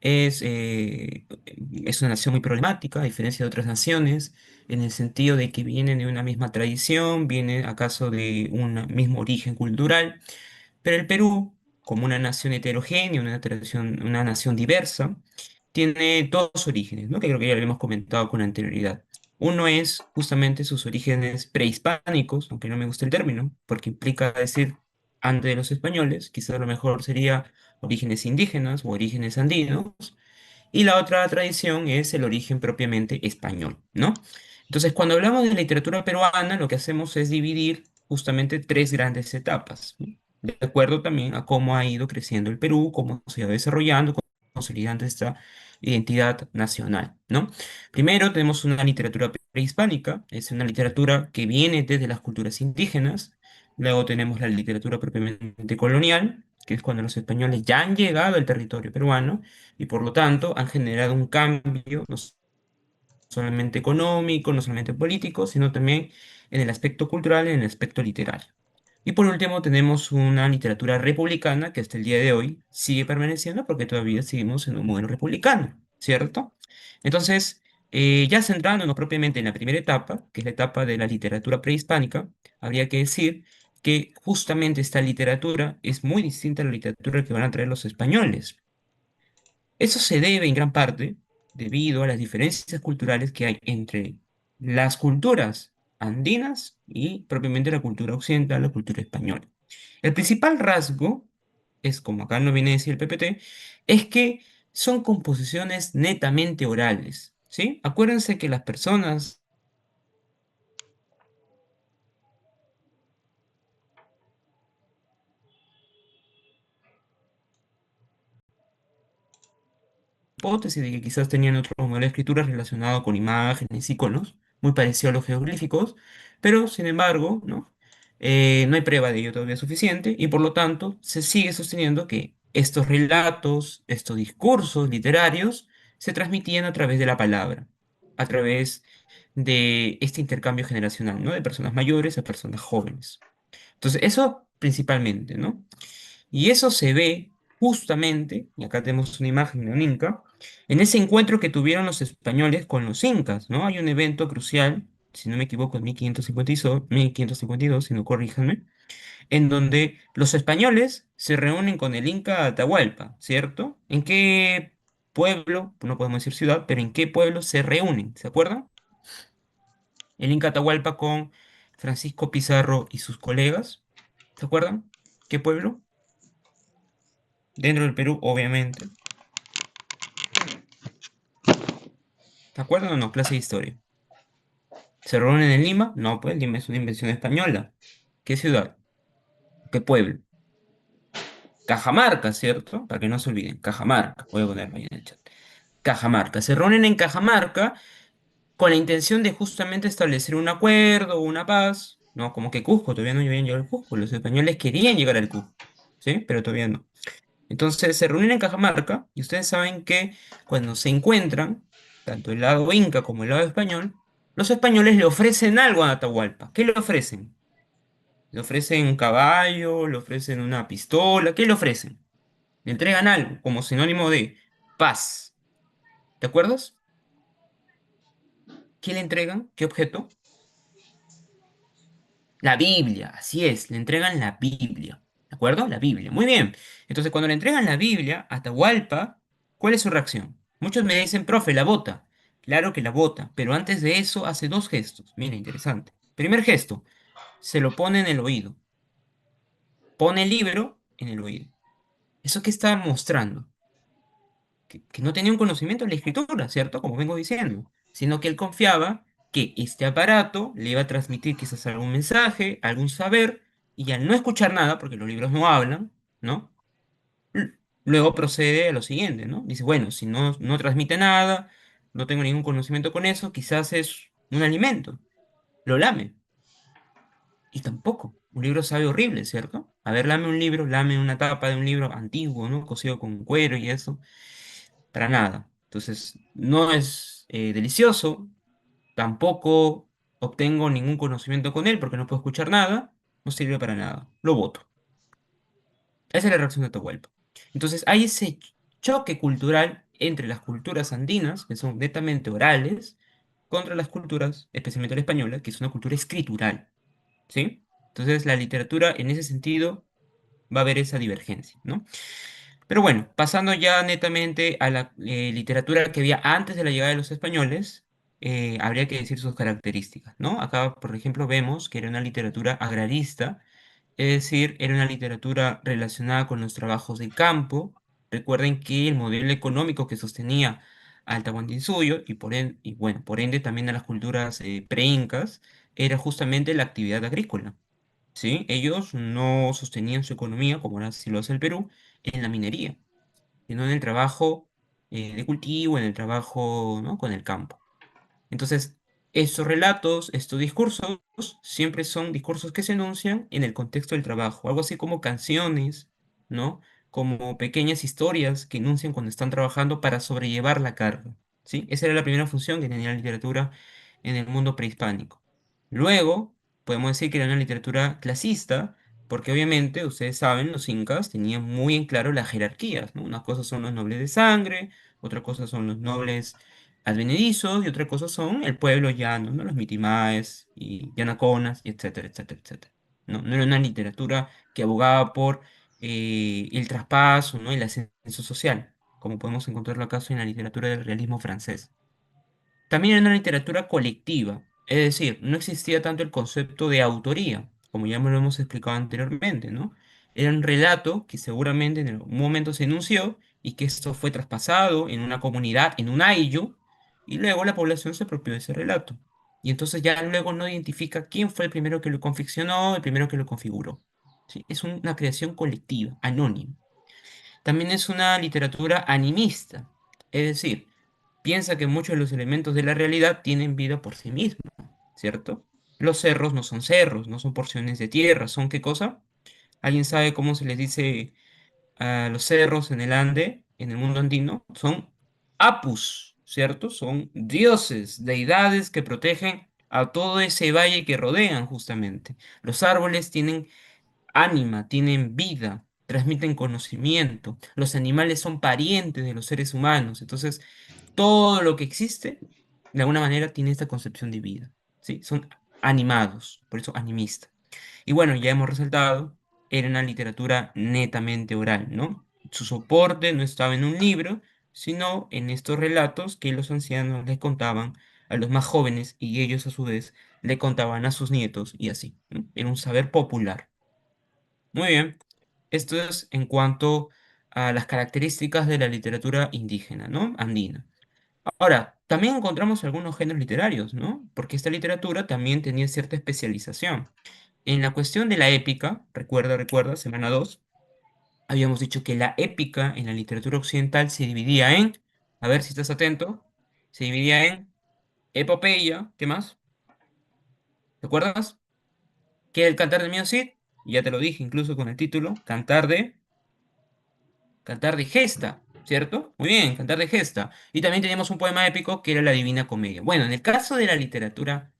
es, eh, es una nación muy problemática, a diferencia de otras naciones, en el sentido de que vienen de una misma tradición, vienen acaso de un mismo origen cultural, pero el Perú, como una nación heterogénea, una nación diversa, tiene dos orígenes, ¿no? Que creo que ya lo hemos comentado con anterioridad. Uno es justamente sus orígenes prehispánicos, aunque no me gusta el término, porque implica decir antes de los españoles, quizás a lo mejor sería orígenes indígenas o orígenes andinos, y la otra tradición es el origen propiamente español, ¿no? Entonces, cuando hablamos de literatura peruana, lo que hacemos es dividir justamente tres grandes etapas, ¿no? De acuerdo también a cómo ha ido creciendo el Perú, cómo se ha ido desarrollando, cómo consolidando esta identidad nacional, ¿no? Primero tenemos una literatura prehispánica, es una literatura que viene desde las culturas indígenas. Luego tenemos la literatura propiamente colonial, que es cuando los españoles ya han llegado al territorio peruano y por lo tanto han generado un cambio no solamente económico, no solamente político, sino también en el aspecto cultural, en el aspecto literario. Y por último tenemos una literatura republicana que hasta el día de hoy sigue permaneciendo porque todavía seguimos en un modelo republicano, ¿cierto? Entonces, ya centrándonos propiamente en la primera etapa, que es la etapa de la literatura prehispánica, habría que decir que justamente esta literatura es muy distinta a la literatura que van a traer los españoles. Eso se debe en gran parte debido a las diferencias culturales que hay entre las culturas andinas y propiamente la cultura occidental, la cultura española. El principal rasgo es, como acá no viene a decir el PPT, es que son composiciones netamente orales, ¿sí? Acuérdense que las personas hipótesis de que quizás tenían otro modelo de escritura relacionado con imágenes, iconos, muy parecido a los jeroglíficos, pero sin embargo, ¿no? No hay prueba de ello todavía suficiente y por lo tanto se sigue sosteniendo que estos relatos, estos discursos literarios se transmitían a través de la palabra, a través de este intercambio generacional, ¿no? De personas mayores a personas jóvenes. Entonces, eso principalmente, ¿no? Y eso se ve justamente, y acá tenemos una imagen de un inca, en ese encuentro que tuvieron los españoles con los incas, ¿no? Hay un evento crucial, si no me equivoco, en 1552, si no corríjanme, en donde los españoles se reúnen con el inca Atahualpa, ¿cierto? ¿En qué pueblo, no podemos decir ciudad, pero en qué pueblo se reúnen? ¿Se acuerdan? El inca Atahualpa con Francisco Pizarro y sus colegas, ¿se acuerdan? ¿Qué pueblo? Dentro del Perú, obviamente. ¿Te acuerdas o no? Clase de historia. ¿Se reúnen en Lima? No, pues Lima es una invención española. ¿Qué ciudad? ¿Qué pueblo? Cajamarca, ¿cierto? Para que no se olviden. Cajamarca. Voy a ponerlo ahí en el chat. Cajamarca. Se reúnen en Cajamarca con la intención de justamente establecer un acuerdo, una paz. No, como que Cusco, todavía no habían llegado al Cusco. Los españoles querían llegar al Cusco, ¿sí? Pero todavía no. Entonces se reúnen en Cajamarca y ustedes saben que cuando se encuentran, tanto el lado inca como el lado español, los españoles le ofrecen algo a Atahualpa. ¿Qué le ofrecen? Le ofrecen un caballo, le ofrecen una pistola, ¿qué le ofrecen? Le entregan algo como sinónimo de paz. ¿Te acuerdas? ¿Qué le entregan? ¿Qué objeto? La Biblia, así es, le entregan la Biblia. ¿De acuerdo? La Biblia. Muy bien. Entonces, cuando le entregan la Biblia a Atahualpa, ¿cuál es su reacción? Muchos me dicen, profe, la bota. Claro que la bota, pero antes de eso hace dos gestos. Mira, interesante. Primer gesto, se lo pone en el oído. Pone el libro en el oído. ¿Eso qué está mostrando? Que no tenía un conocimiento de la escritura, ¿cierto? Como vengo diciendo, sino que él confiaba que este aparato le iba a transmitir quizás algún mensaje, algún saber, y al no escuchar nada, porque los libros no hablan, ¿no? Luego procede a lo siguiente, ¿no? Dice, bueno, si no transmite nada, no tengo ningún conocimiento con eso, quizás es un alimento, lo lame. Y tampoco, un libro sabe horrible, ¿cierto? A ver, lame un libro, lame una tapa de un libro antiguo, ¿no? Cosido con cuero y eso. Para nada. Entonces, no es delicioso, tampoco obtengo ningún conocimiento con él porque no puedo escuchar nada, no sirve para nada, lo voto. Esa es la reacción de Atahualpa. Entonces, hay ese choque cultural entre las culturas andinas, que son netamente orales, contra las culturas, especialmente la española, que es una cultura escritural, ¿sí? Entonces, la literatura en ese sentido va a haber esa divergencia, ¿no? Pero bueno, pasando ya netamente a la literatura que había antes de la llegada de los españoles, habría que decir sus características, ¿no? Acá, por ejemplo, vemos que era una literatura agrarista, es decir, era una literatura relacionada con los trabajos de campo. Recuerden que el modelo económico que sostenía al Tahuantinsuyo y bueno, por ende también a las culturas preincas era justamente la actividad agrícola. ¿Sí? Ellos no sostenían su economía, como ahora sí lo hace el Perú, en la minería, sino en el trabajo de cultivo, en el trabajo, ¿no? con el campo. Entonces, estos relatos, estos discursos, siempre son discursos que se enuncian en el contexto del trabajo, algo así como canciones, ¿no? Como pequeñas historias que enuncian cuando están trabajando para sobrellevar la carga, ¿sí? Esa era la primera función que tenía la literatura en el mundo prehispánico. Luego, podemos decir que era una literatura clasista, porque obviamente, ustedes saben, los incas tenían muy en claro las jerarquías, ¿no? Una cosa son los nobles de sangre, otra cosa son los nobles advenedizos y otra cosa son el pueblo llano, ¿no? Los mitimaes y yanaconas, y etcétera, etcétera, etcétera. No, no era una literatura que abogaba por el traspaso, ¿no? El ascenso social, como podemos encontrarlo acaso en la literatura del realismo francés. También era una literatura colectiva, es decir, no existía tanto el concepto de autoría, como ya me lo hemos explicado anteriormente, ¿no? Era un relato que seguramente en algún momento se enunció y que esto fue traspasado en una comunidad, en un ayllu, y luego la población se apropió de ese relato. Y entonces ya luego no identifica quién fue el primero que lo confeccionó, el primero que lo configuró. ¿Sí? Es una creación colectiva, anónima. También es una literatura animista, es decir, piensa que muchos de los elementos de la realidad tienen vida por sí mismos, ¿cierto? Los cerros no son cerros, no son porciones de tierra, ¿son qué cosa? ¿Alguien sabe cómo se les dice a los cerros en el Ande, en el mundo andino? Son apus, ¿cierto? Son dioses, deidades que protegen a todo ese valle que rodean justamente. Los árboles tienen ánima, tienen vida, transmiten conocimiento. Los animales son parientes de los seres humanos. Entonces, todo lo que existe, de alguna manera, tiene esta concepción de vida. ¿Sí? Son animados, por eso animista. Y bueno, ya hemos resaltado, era una literatura netamente oral, ¿no? Su soporte no estaba en un libro, sino en estos relatos que los ancianos les contaban a los más jóvenes y ellos a su vez le contaban a sus nietos y así, ¿no? Era un saber popular. Muy bien. Esto es en cuanto a las características de la literatura indígena, ¿no? Andina. Ahora, también encontramos algunos géneros literarios, ¿no? Porque esta literatura también tenía cierta especialización. En la cuestión de la épica, recuerda, semana 2 habíamos dicho que la épica en la literatura occidental se dividía en, a ver si estás atento, se dividía en epopeya, ¿qué más? ¿Te acuerdas? ¿Qué es el Cantar de Mio Cid? Ya te lo dije incluso con el título, Cantar de Gesta, ¿cierto? Muy bien, Cantar de Gesta. Y también teníamos un poema épico que era la Divina Comedia. Bueno, en el caso de la literatura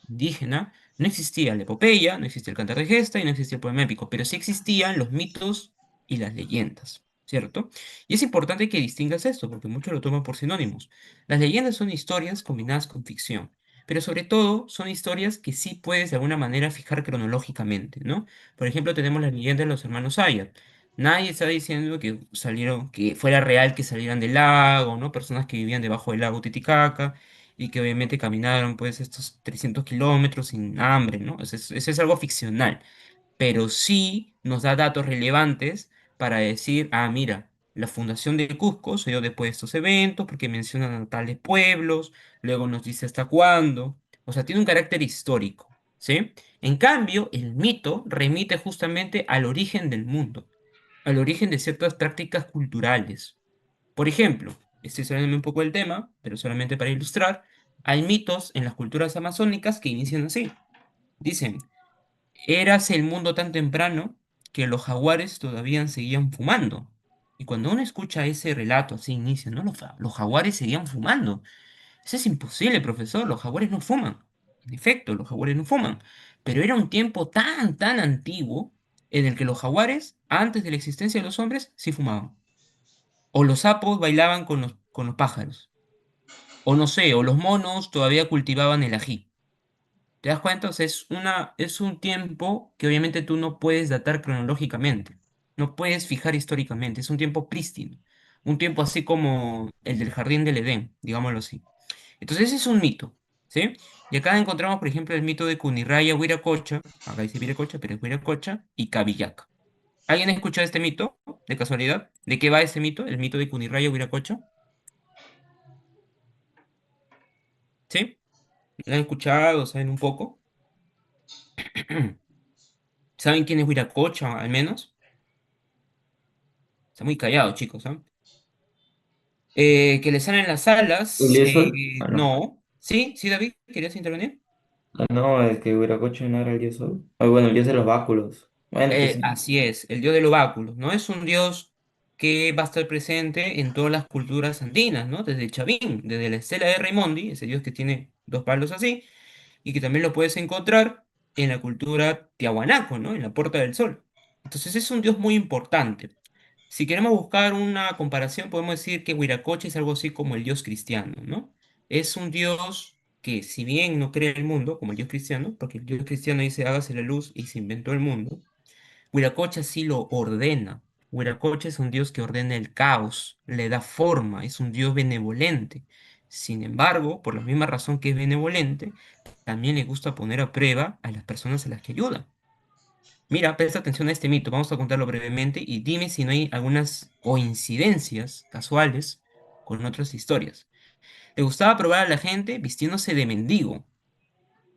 indígena, no existía la epopeya, no existía el Cantar de Gesta y no existía el poema épico, pero sí existían los mitos y las leyendas, ¿cierto? Y es importante que distingas esto, porque muchos lo toman por sinónimos. Las leyendas son historias combinadas con ficción, pero sobre todo son historias que sí puedes de alguna manera fijar cronológicamente, ¿no? Por ejemplo, tenemos la leyenda de los hermanos Ayat. Nadie está diciendo que salieron, que fuera real que salieran del lago, ¿no? Personas que vivían debajo del lago Titicaca y que obviamente caminaron pues estos 300 kilómetros sin hambre, ¿no? Eso es algo ficcional, pero sí nos da datos relevantes para decir, ah, mira, la fundación de Cusco se dio después de estos eventos porque mencionan a tales pueblos, luego nos dice hasta cuándo, o sea, tiene un carácter histórico, ¿sí? En cambio, el mito remite justamente al origen del mundo, al origen de ciertas prácticas culturales. Por ejemplo, estoy saliendo un poco del tema, pero solamente para ilustrar, hay mitos en las culturas amazónicas que inician así. Dicen, érase el mundo tan temprano que los jaguares todavía seguían fumando. Y cuando uno escucha ese relato así inicia, ¿no? Los jaguares seguían fumando. Eso es imposible, profesor, los jaguares no fuman. En efecto, los jaguares no fuman. Pero era un tiempo tan, tan antiguo en el que los jaguares, antes de la existencia de los hombres, sí fumaban. O los sapos bailaban con los con los pájaros. O no sé, o los monos todavía cultivaban el ají. ¿Te das cuenta? O sea, es un tiempo que obviamente tú no puedes datar cronológicamente, no puedes fijar históricamente, es un tiempo prístino, un tiempo así como el del Jardín del Edén, digámoslo así. Entonces ese es un mito, ¿sí? Y acá encontramos, por ejemplo, el mito de Cunirraya Huiracocha, acá dice Viracocha, pero es Huiracocha, y Cabillaca. ¿Alguien ha escuchado este mito, de casualidad? ¿De qué va este mito, el mito de Cunirraya Huiracocha? ¿Sí? ¿Lo han escuchado? ¿Saben un poco? ¿Saben quién es Huiracocha, al menos? Está muy callado, chicos, ¿ah? Que le salen las alas, ¿Iliesol? Ah, no. no. ¿Sí? ¿Sí, David? ¿Querías intervenir? Ah, no, es que Viracocha no era el dios Sol. Ah, bueno, el dios de los báculos. Bueno, es que sí. Así es, el dios del oráculo, ¿no? Es un dios que va a estar presente en todas las culturas andinas, ¿no? Desde Chavín, desde la estela de Raimondi, ese dios que tiene dos palos así, y que también lo puedes encontrar en la cultura tiahuanaco, ¿no? En la Puerta del Sol. Entonces es un dios muy importante. Si queremos buscar una comparación, podemos decir que Huiracocha es algo así como el dios cristiano, ¿no? Es un dios que, si bien no crea el mundo, como el dios cristiano, porque el dios cristiano dice hágase la luz y se inventó el mundo, Huiracocha sí lo ordena. Huiracocha es un dios que ordena el caos, le da forma, es un dios benevolente. Sin embargo, por la misma razón que es benevolente, también le gusta poner a prueba a las personas a las que ayuda. Mira, presta atención a este mito, vamos a contarlo brevemente y dime si no hay algunas coincidencias casuales con otras historias. Le gustaba probar a la gente vistiéndose de mendigo.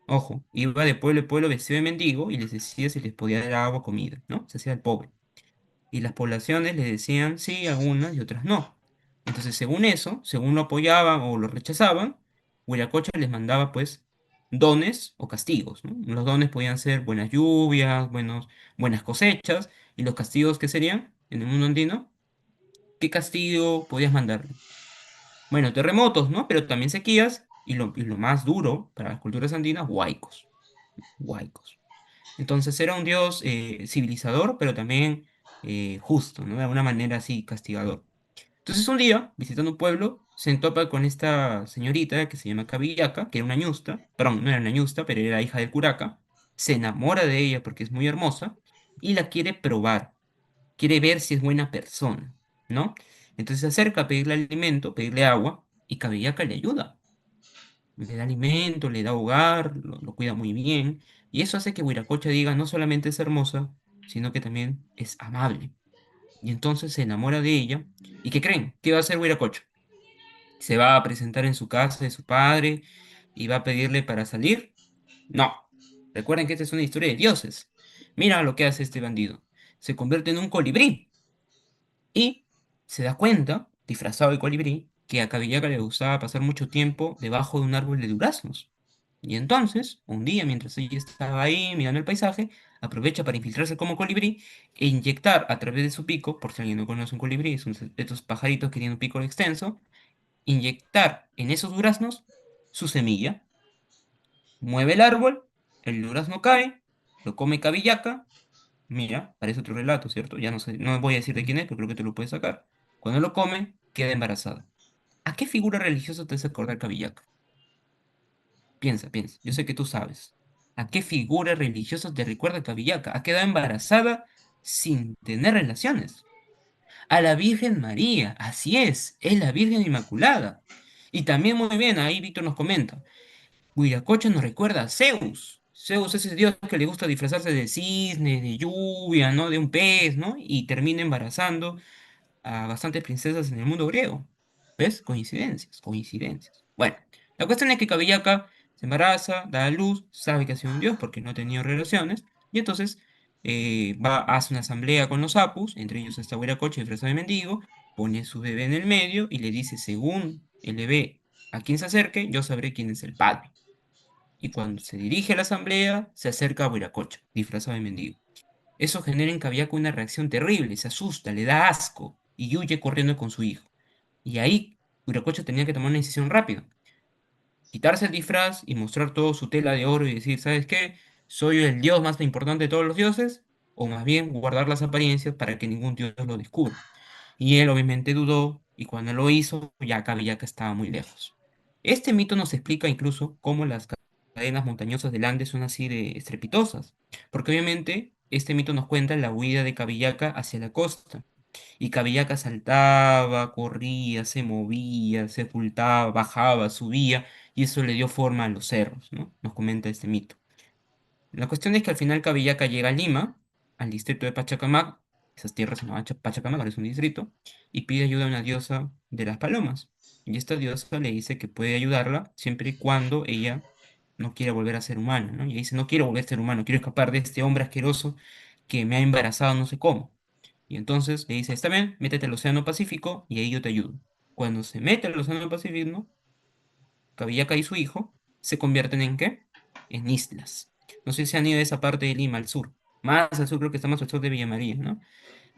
Ojo, iba de pueblo en pueblo vestido de mendigo y les decía si les podía dar agua o comida, ¿no? Se hacía el pobre. Y las poblaciones le decían sí, algunas y otras no. Entonces, según eso, según lo apoyaban o lo rechazaban, Huiracocha les mandaba pues dones o castigos, ¿no? Los dones podían ser buenas lluvias, buenas cosechas, y los castigos que serían en el mundo andino, ¿qué castigo podías mandarle? Bueno, terremotos, ¿no? Pero también sequías y lo más duro para las culturas andinas, huaicos, huaicos. Entonces era un dios civilizador, pero también justo, ¿no? De alguna manera así, castigador. Entonces un día, visitando un pueblo, se entopa con esta señorita que se llama Cabillaca, que era una ñusta, perdón, no era una ñusta, pero era hija del curaca, se enamora de ella porque es muy hermosa y la quiere probar, quiere ver si es buena persona, ¿no? Entonces se acerca a pedirle alimento, pedirle agua, y Cabillaca le ayuda, le da alimento, le da hogar, lo cuida muy bien, y eso hace que Huiracocha diga no solamente es hermosa, sino que también es amable. Y entonces se enamora de ella, ¿y qué creen? ¿Qué va a hacer Huiracocha? ¿Se va a presentar en su casa de su padre y va a pedirle para salir? No. Recuerden que esta es una historia de dioses. Mira lo que hace este bandido. Se convierte en un colibrí y se da cuenta, disfrazado de colibrí, que a Cabillaca le gustaba pasar mucho tiempo debajo de un árbol de duraznos. Y entonces, un día, mientras ella estaba ahí mirando el paisaje, aprovecha para infiltrarse como colibrí e inyectar a través de su pico, por si alguien no conoce un colibrí, son estos pajaritos que tienen un pico extenso, inyectar en esos duraznos su semilla, mueve el árbol, el durazno cae, lo come Cabillaca. Mira, parece otro relato, ¿cierto? Ya no sé, no voy a decir de quién es, pero creo que te lo puedes sacar. Cuando lo come, queda embarazada. ¿A qué figura religiosa te hace acordar Cabillaca? Piensa, piensa. Yo sé que tú sabes. ¿A qué figura religiosa te recuerda Cabillaca? Ha quedado embarazada sin tener relaciones. A la Virgen María, así es la Virgen Inmaculada. Y también muy bien, ahí Víctor nos comenta. Huiracocha nos recuerda a Zeus. Zeus es ese dios que le gusta disfrazarse de cisne, de lluvia, ¿no? De un pez, ¿no? Y termina embarazando a bastantes princesas en el mundo griego. ¿Ves? Coincidencias, coincidencias. Bueno, la cuestión es que Cabillaca se embaraza, da a luz, sabe que ha sido un dios porque no ha tenido relaciones, y entonces hace una asamblea con los apus, entre ellos está Huiracocha disfrazado de mendigo, pone a su bebé en el medio y le dice, según el bebé a quien se acerque, yo sabré quién es el padre. Y cuando se dirige a la asamblea, se acerca a Huiracocha, disfrazado de mendigo. Eso genera en Cabillaca una reacción terrible, se asusta, le da asco y huye corriendo con su hijo. Y ahí Viracocha tenía que tomar una decisión rápida, quitarse el disfraz y mostrar todo su tela de oro y decir, ¿sabes qué? ¿Soy el dios más importante de todos los dioses? O más bien guardar las apariencias para que ningún dios lo descubra. Y él obviamente dudó, y cuando lo hizo, ya Cabillaca estaba muy lejos. Este mito nos explica incluso cómo las cadenas montañosas del Andes son así de estrepitosas, porque obviamente este mito nos cuenta la huida de Cabillaca hacia la costa. Y Cabillaca saltaba, corría, se movía, se ocultaba, bajaba, subía, y eso le dio forma a los cerros, ¿no? Nos comenta este mito. La cuestión es que al final Cabillaca llega a Lima, al distrito de Pachacamac, esas tierras se llamaban Pachacamac, ahora es un distrito, y pide ayuda a una diosa de las palomas. Y esta diosa le dice que puede ayudarla siempre y cuando ella no quiera volver a ser humana, ¿no? Y ella dice, no quiero volver a ser humano, quiero escapar de este hombre asqueroso que me ha embarazado no sé cómo. Y entonces le dice, está bien, métete al Océano Pacífico y ahí yo te ayudo. Cuando se mete al Océano Pacífico, ¿no? Cabillaca y su hijo se convierten ¿en qué? En islas. No sé si han ido a esa parte de Lima, al sur. Más al sur, creo que está más al sur de Villa María, ¿no?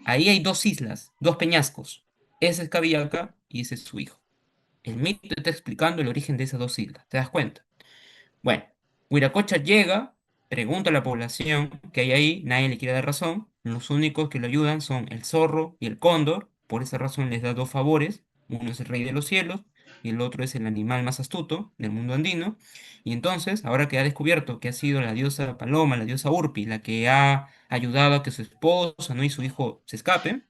Ahí hay dos islas, dos peñascos. Ese es Cabillaca y ese es su hijo. El mito está explicando el origen de esas dos islas. ¿Te das cuenta? Bueno, Huiracocha llega, pregunta a la población que hay ahí, nadie le quiere dar razón. Los únicos que lo ayudan son el zorro y el cóndor. Por esa razón les da dos favores. Uno es el rey de los cielos y el otro es el animal más astuto del mundo andino. Y entonces, ahora que ha descubierto que ha sido la diosa Paloma, la diosa Urpi, la que ha ayudado a que su esposa, ¿no? y su hijo se escapen,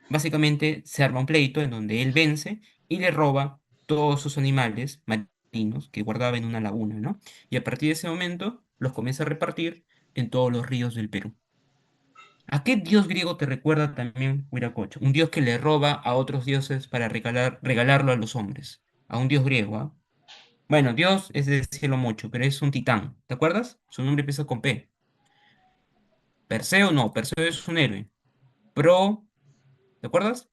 básicamente se arma un pleito en donde él vence y le roba todos sus animales marinos que guardaba en una laguna, ¿no? Y a partir de ese momento los comienza a repartir en todos los ríos del Perú. ¿A qué dios griego te recuerda también Huiracocha? Un dios que le roba a otros dioses para regalarlo a los hombres. A un dios griego, ¿ah? Bueno, dios es de cielo mucho, pero es un titán. ¿Te acuerdas? Su nombre empieza con P. Perseo no, Perseo es un héroe. Pro, ¿te acuerdas?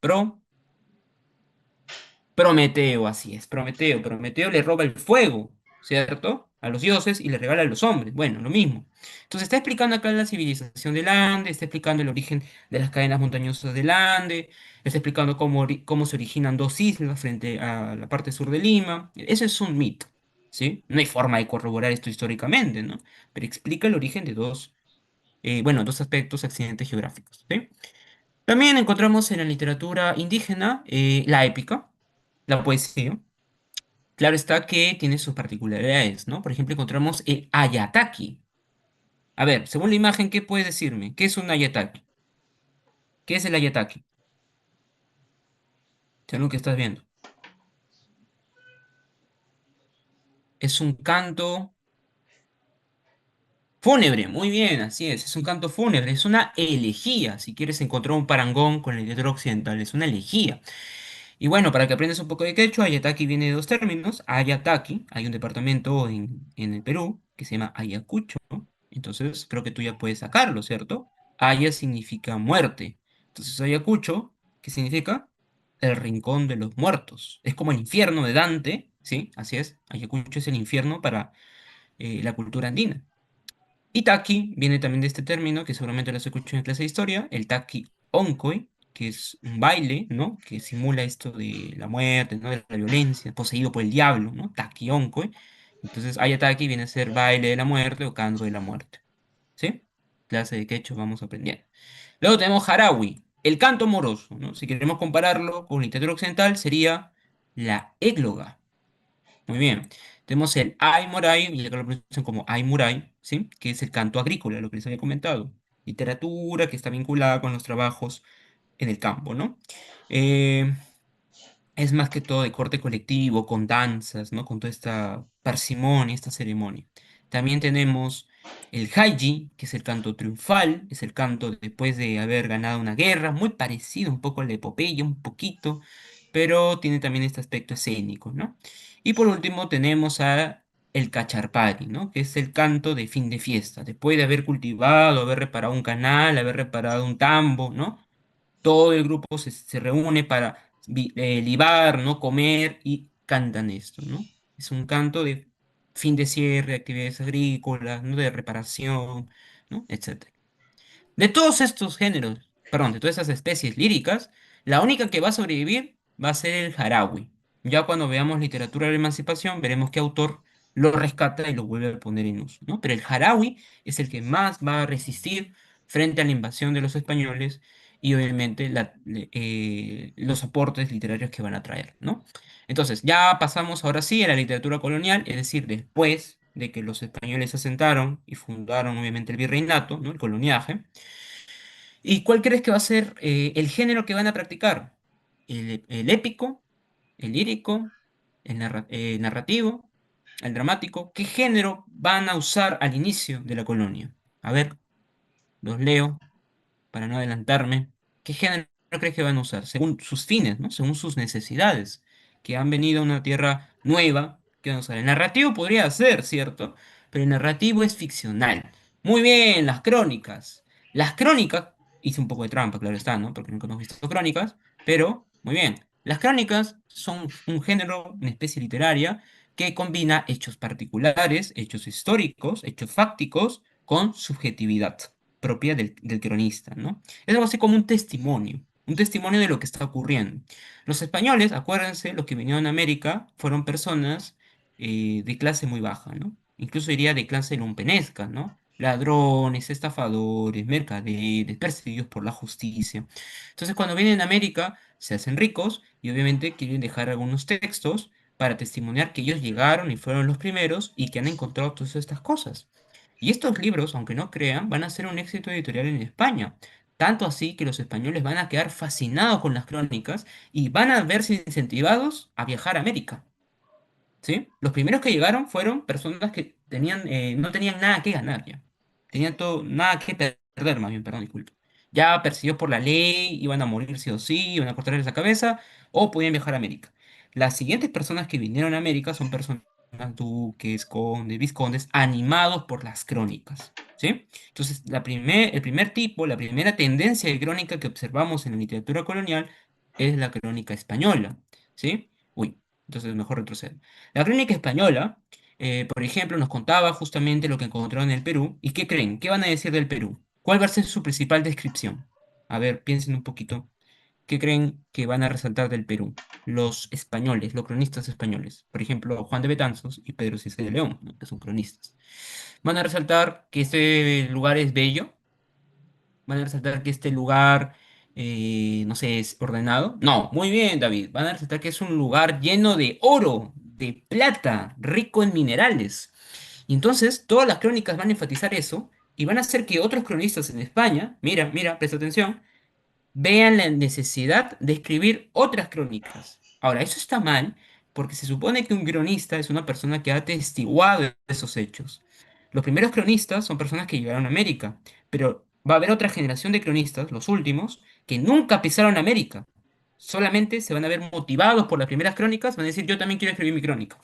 Prometeo, así es, Prometeo. Prometeo le roba el fuego, ¿cierto? A los dioses y le regala a los hombres. Bueno, lo mismo. Entonces está explicando acá la civilización del Ande, está explicando el origen de las cadenas montañosas del Ande, está explicando cómo se originan dos islas frente a la parte sur de Lima. Eso es un mito, ¿sí? No hay forma de corroborar esto históricamente, ¿no? Pero explica el origen de dos aspectos accidentes geográficos, ¿sí? También encontramos en la literatura indígena la épica, la poesía. Claro está que tiene sus particularidades, ¿no? Por ejemplo, encontramos el ayataki. A ver, según la imagen, ¿qué puedes decirme? ¿Qué es un ayataki? ¿Qué es el ayataki? Según lo que estás viendo. Es un canto fúnebre, muy bien, así es un canto fúnebre, es una elegía, si quieres encontrar un parangón con la literatura occidental, es una elegía. Y bueno, para que aprendas un poco de quechua, Ayataki viene de dos términos. Ayataki, hay un departamento en el Perú que se llama Ayacucho. Entonces, creo que tú ya puedes sacarlo, ¿cierto? Aya significa muerte. Entonces, Ayacucho, ¿qué significa? El rincón de los muertos. Es como el infierno de Dante, ¿sí? Así es. Ayacucho es el infierno para la cultura andina. Y taki viene también de este término que seguramente lo has escuchado en clase de historia, el taki onkoi, que es un baile, ¿no? Que simula esto de la muerte, ¿no? De la violencia, poseído por el diablo, ¿no? Taki onkoi. Entonces, ayataki viene a ser baile de la muerte o canto de la muerte, ¿sí? Clase de quechua vamos aprendiendo. Luego tenemos Harawi, el canto moroso, ¿no? Si queremos compararlo con literatura occidental, sería la égloga. Muy bien. Tenemos el Aymuray, y acá lo pronuncian como Aymuray, ¿sí? Que es el canto agrícola, lo que les había comentado. Literatura que está vinculada con los trabajos en el campo, ¿no? Eh, es más que todo de corte colectivo, con danzas, ¿no? Con toda esta parsimonia, esta ceremonia. También tenemos el Haiji, que es el canto triunfal, es el canto después de haber ganado una guerra, muy parecido un poco al de epopeya, un poquito, pero tiene también este aspecto escénico, ¿no? Y por último tenemos a el Cacharpari, ¿no? Que es el canto de fin de fiesta, después de haber cultivado, haber reparado un canal, haber reparado un tambo, ¿no? Todo el grupo se reúne para libar, ¿no? Comer y cantan esto, ¿no? Es un canto de fin de cierre, actividades agrícolas, ¿no? De reparación, ¿no? Etcétera. De todos estos géneros, perdón, de todas esas especies líricas, la única que va a sobrevivir va a ser el Harawi. Ya cuando veamos literatura de la emancipación, veremos qué autor lo rescata y lo vuelve a poner en uso, ¿no? Pero el Harawi es el que más va a resistir frente a la invasión de los españoles y obviamente los aportes literarios que van a traer, ¿no? Entonces, ya pasamos ahora sí a la literatura colonial, es decir, después de que los españoles se asentaron y fundaron obviamente el virreinato, ¿no? El coloniaje. ¿Y cuál crees que va a ser el género que van a practicar? El épico, el lírico, el narrativo, el dramático. ¿Qué género van a usar al inicio de la colonia? A ver, los leo para no adelantarme. ¿Qué género crees que van a usar? Según sus fines, ¿no? Según sus necesidades, que han venido a una tierra nueva, ¿qué van a usar? El narrativo podría ser, ¿cierto? Pero el narrativo es ficcional. Muy bien, las crónicas. Las crónicas, hice un poco de trampa, claro está, ¿no? Porque nunca hemos visto crónicas, pero muy bien. Las crónicas son un género, una especie literaria que combina hechos particulares, hechos históricos, hechos fácticos, con subjetividad propia del cronista, ¿no? Es algo así como un testimonio de lo que está ocurriendo. Los españoles, acuérdense, los que vinieron a América fueron personas de clase muy baja, ¿no? Incluso diría de clase lumpenesca, ¿no? Ladrones, estafadores, mercaderes, perseguidos por la justicia. Entonces, cuando vienen a América, se hacen ricos y obviamente quieren dejar algunos textos para testimoniar que ellos llegaron y fueron los primeros y que han encontrado todas estas cosas. Y estos libros, aunque no crean, van a ser un éxito editorial en España. Tanto así que los españoles van a quedar fascinados con las crónicas y van a verse incentivados a viajar a América. ¿Sí? Los primeros que llegaron fueron personas que no tenían nada que ganar ya. Tenían todo, nada que perder, más bien, perdón, disculpe. Ya perseguidos por la ley, iban a morir sí o sí, iban a cortarles la cabeza, o podían viajar a América. Las siguientes personas que vinieron a América son personas duques, condes, vizcondes, animados por las crónicas. ¿Sí? Entonces, el primer tipo, la primera tendencia de crónica que observamos en la literatura colonial es la crónica española. ¿Sí? Uy, entonces mejor retrocedo. La crónica española, por ejemplo, nos contaba justamente lo que encontraron en el Perú. ¿Y qué creen? ¿Qué van a decir del Perú? ¿Cuál va a ser su principal descripción? A ver, piensen un poquito. ¿Qué creen que van a resaltar del Perú? Los españoles, los cronistas españoles. Por ejemplo, Juan de Betanzos y Pedro Cicer de León, ¿no? Que son cronistas. Van a resaltar que este lugar es bello, van a resaltar que este lugar, no sé, es ordenado. No, muy bien, David. Van a resaltar que es un lugar lleno de oro, de plata, rico en minerales. Y entonces todas las crónicas van a enfatizar eso y van a hacer que otros cronistas en España, mira, mira, presta atención, vean la necesidad de escribir otras crónicas. Ahora, eso está mal porque se supone que un cronista es una persona que ha atestiguado esos hechos. Los primeros cronistas son personas que llegaron a América, pero va a haber otra generación de cronistas, los últimos, que nunca pisaron América. Solamente se van a ver motivados por las primeras crónicas, van a decir, yo también quiero escribir mi crónica.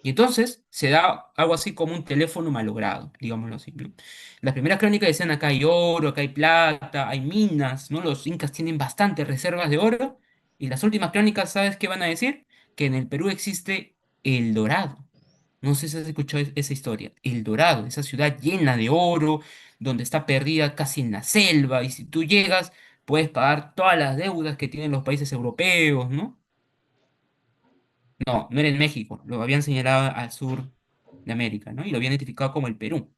Y entonces se da algo así como un teléfono malogrado, digámoslo así, ¿no? Las primeras crónicas decían acá hay oro, acá hay plata, hay minas, ¿no? Los incas tienen bastantes reservas de oro. Y las últimas crónicas, ¿sabes qué van a decir? Que en el Perú existe El Dorado. No sé si has escuchado esa historia. El Dorado, esa ciudad llena de oro, donde está perdida casi en la selva. Y si tú llegas, puedes pagar todas las deudas que tienen los países europeos, ¿no? No, no era en México, lo habían señalado al sur de América, ¿no? Y lo habían identificado como el Perú.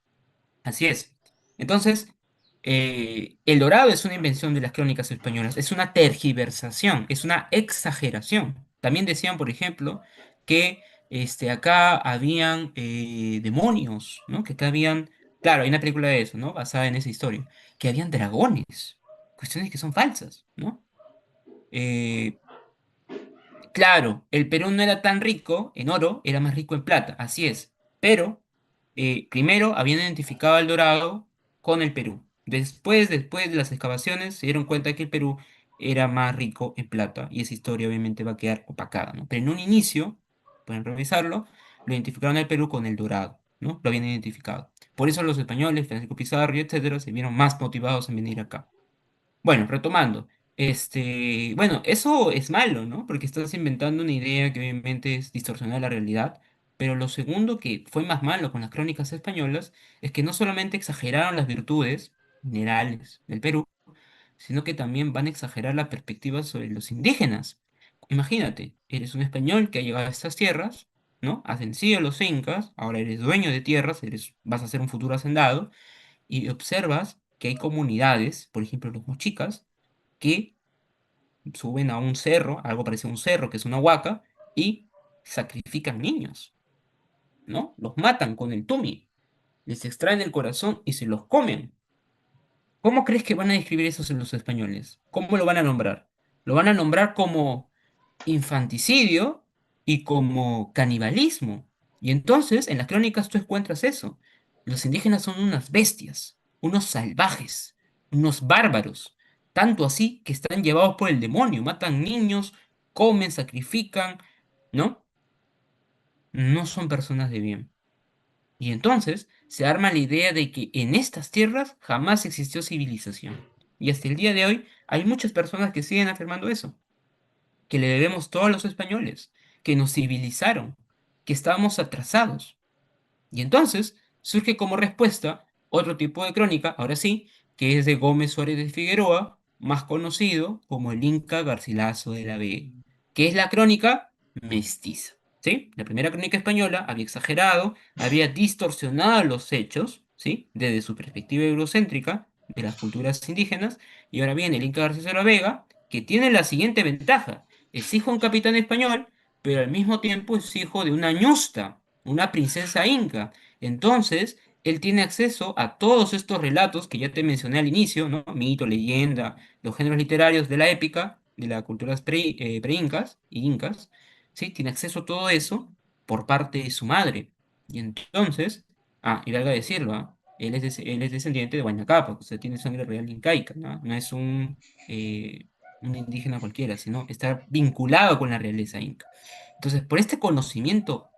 Así es. Entonces, el dorado es una invención de las crónicas españolas, es una tergiversación, es una exageración. También decían, por ejemplo, que acá habían demonios, ¿no? Que acá habían, claro, hay una película de eso, ¿no? Basada en esa historia, que habían dragones, cuestiones que son falsas, ¿no? Eh, Claro, el Perú no era tan rico en oro, era más rico en plata, así es. Pero primero habían identificado al Dorado con el Perú. Después de las excavaciones, se dieron cuenta que el Perú era más rico en plata. Y esa historia obviamente va a quedar opacada, ¿no? Pero en un inicio, pueden revisarlo, lo identificaron al Perú con el Dorado, ¿no? Lo habían identificado. Por eso los españoles, Francisco Pizarro y etcétera, se vieron más motivados en venir acá. Bueno, retomando, bueno, eso es malo, ¿no? Porque estás inventando una idea que obviamente es distorsionar la realidad, pero lo segundo que fue más malo con las crónicas españolas es que no solamente exageraron las virtudes minerales del Perú, sino que también van a exagerar la perspectiva sobre los indígenas. Imagínate, eres un español que ha llegado a estas tierras, ¿no? Has vencido a los incas, ahora eres dueño de tierras, vas a ser un futuro hacendado y observas que hay comunidades, por ejemplo los mochicas, que suben a un cerro, algo parecido a un cerro, que es una huaca, y sacrifican niños, ¿no? Los matan con el tumi, les extraen el corazón y se los comen. ¿Cómo crees que van a describir eso en los españoles? ¿Cómo lo van a nombrar? Lo van a nombrar como infanticidio y como canibalismo. Y entonces, en las crónicas tú encuentras eso. Los indígenas son unas bestias, unos salvajes, unos bárbaros, tanto así que están llevados por el demonio, matan niños, comen, sacrifican, ¿no? No son personas de bien. Y entonces se arma la idea de que en estas tierras jamás existió civilización. Y hasta el día de hoy hay muchas personas que siguen afirmando eso, que le debemos todo a los españoles, que nos civilizaron, que estábamos atrasados. Y entonces surge como respuesta otro tipo de crónica, ahora sí, que es de Gómez Suárez de Figueroa, más conocido como el Inca Garcilaso de la Vega, que es la crónica mestiza. ¿Sí? La primera crónica española había exagerado, había distorsionado los hechos, ¿sí? Desde su perspectiva eurocéntrica de las culturas indígenas, y ahora viene el Inca Garcilaso de la Vega, que tiene la siguiente ventaja: es hijo de un capitán español, pero al mismo tiempo es hijo de una ñusta, una princesa inca. Entonces, él tiene acceso a todos estos relatos que ya te mencioné al inicio, ¿no? Mito, leyenda, los géneros literarios de la épica, de las culturas pre-incas y incas, ¿sí? Tiene acceso a todo eso por parte de su madre. Y entonces, y valga decirlo, él es descendiente de Huayna Capac, o sea, tiene sangre real incaica, ¿no? No es un indígena cualquiera, sino está vinculado con la realeza inca. Entonces, por este conocimiento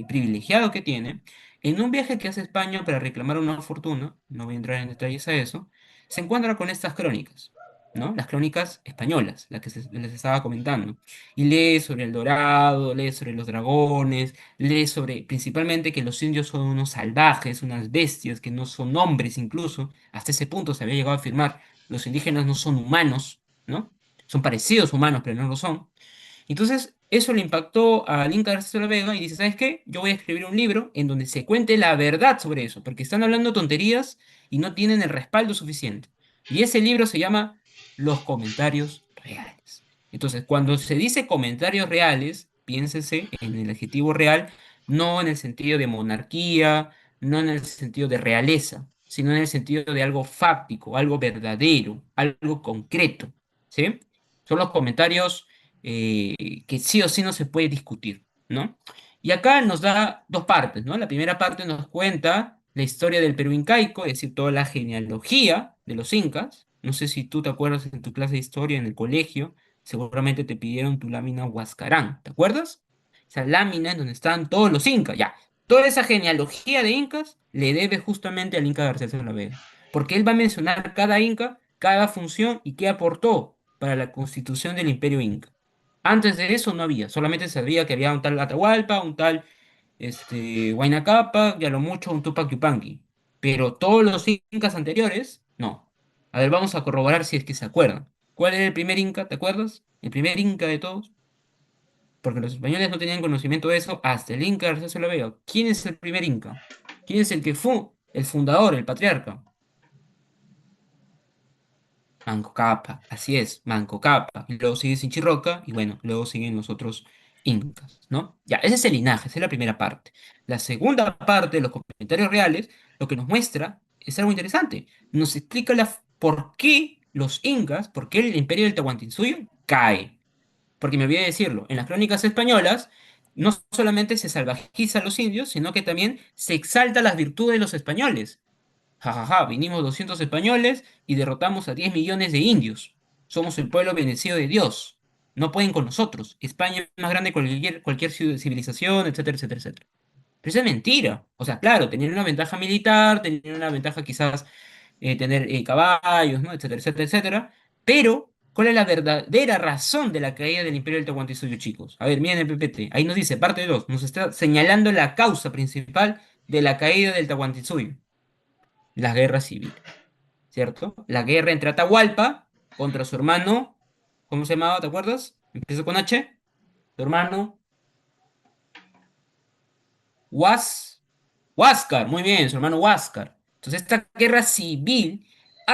privilegiado que tiene, en un viaje que hace a España para reclamar una fortuna, no voy a entrar en detalles a eso, se encuentra con estas crónicas, ¿no? Las crónicas españolas, las que les estaba comentando. Y lee sobre el Dorado, lee sobre los dragones, lee sobre principalmente que los indios son unos salvajes, unas bestias, que no son hombres incluso. Hasta ese punto se había llegado a afirmar, los indígenas no son humanos, ¿no? Son parecidos a humanos, pero no lo son. Entonces, eso le impactó a Inca García de la Vega y dice, ¿sabes qué? Yo voy a escribir un libro en donde se cuente la verdad sobre eso, porque están hablando tonterías y no tienen el respaldo suficiente. Y ese libro se llama Los comentarios reales. Entonces, cuando se dice comentarios reales, piénsese en el adjetivo real, no en el sentido de monarquía, no en el sentido de realeza, sino en el sentido de algo fáctico, algo verdadero, algo concreto, ¿sí? Son los comentarios que sí o sí no se puede discutir, ¿no? Y acá nos da dos partes, ¿no? La primera parte nos cuenta la historia del Perú incaico, es decir, toda la genealogía de los incas. No sé si tú te acuerdas en tu clase de historia en el colegio, seguramente te pidieron tu lámina Huascarán, ¿te acuerdas? Esa lámina en donde están todos los incas, ya. Toda esa genealogía de incas le debe justamente al Inca García de la Vega, porque él va a mencionar cada inca, cada función y qué aportó para la constitución del Imperio Inca. Antes de eso no había, solamente se sabía que había un tal Atahualpa, un tal Huayna Capac y a lo mucho un Tupac Yupanqui. Pero todos los incas anteriores, no. A ver, vamos a corroborar si es que se acuerdan. ¿Cuál era el primer inca? ¿Te acuerdas? El primer inca de todos. Porque los españoles no tenían conocimiento de eso hasta el Inca Garcilaso de la Vega. ¿Quién es el primer inca? ¿Quién es el que fue el fundador, el patriarca? Manco Cápac, así es, Manco Cápac. Y luego sigue Sinchirroca y bueno, luego siguen los otros incas, ¿no? Ya, ese es el linaje, esa es la primera parte. La segunda parte de los comentarios reales, lo que nos muestra es algo interesante. Nos explica por qué los incas, por qué el imperio del Tahuantinsuyo cae. Porque me olvidé de decirlo, en las crónicas españolas no solamente se salvajiza a los indios, sino que también se exalta las virtudes de los españoles. Jajaja, vinimos 200 españoles y derrotamos a 10 millones de indios. Somos el pueblo bendecido de Dios. No pueden con nosotros. España es más grande que cualquier civilización, etcétera, etcétera, etcétera. Pero eso es mentira. O sea, claro, tenían una ventaja militar, tenían una ventaja quizás tener caballos, ¿no? Etcétera, etcétera, etcétera. Pero, ¿cuál es la verdadera razón de la caída del Imperio del Tahuantinsuyo, chicos? A ver, miren el PPT. Ahí nos dice, parte 2, nos está señalando la causa principal de la caída del Tahuantinsuyo: las guerras civiles, ¿cierto? La guerra entre Atahualpa contra su hermano, ¿cómo se llamaba? ¿Te acuerdas? Empieza con H. Su hermano, Huáscar, muy bien, su hermano Huáscar. Entonces, esta guerra civil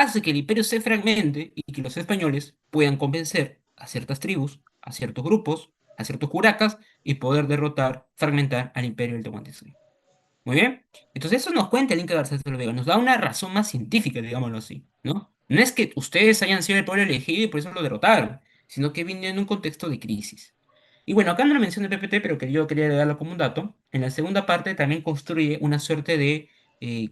hace que el imperio se fragmente y que los españoles puedan convencer a ciertas tribus, a ciertos grupos, a ciertos curacas y poder derrotar, fragmentar al imperio del Tehuantepec. Muy bien. Entonces eso nos cuenta el Inca García de la Vega, nos da una razón más científica, digámoslo así, ¿no? No es que ustedes hayan sido el pueblo elegido y por eso lo derrotaron, sino que viene en un contexto de crisis. Y bueno, acá no lo menciona el PPT, pero que yo quería darlo como un dato. En la segunda parte también construye una suerte de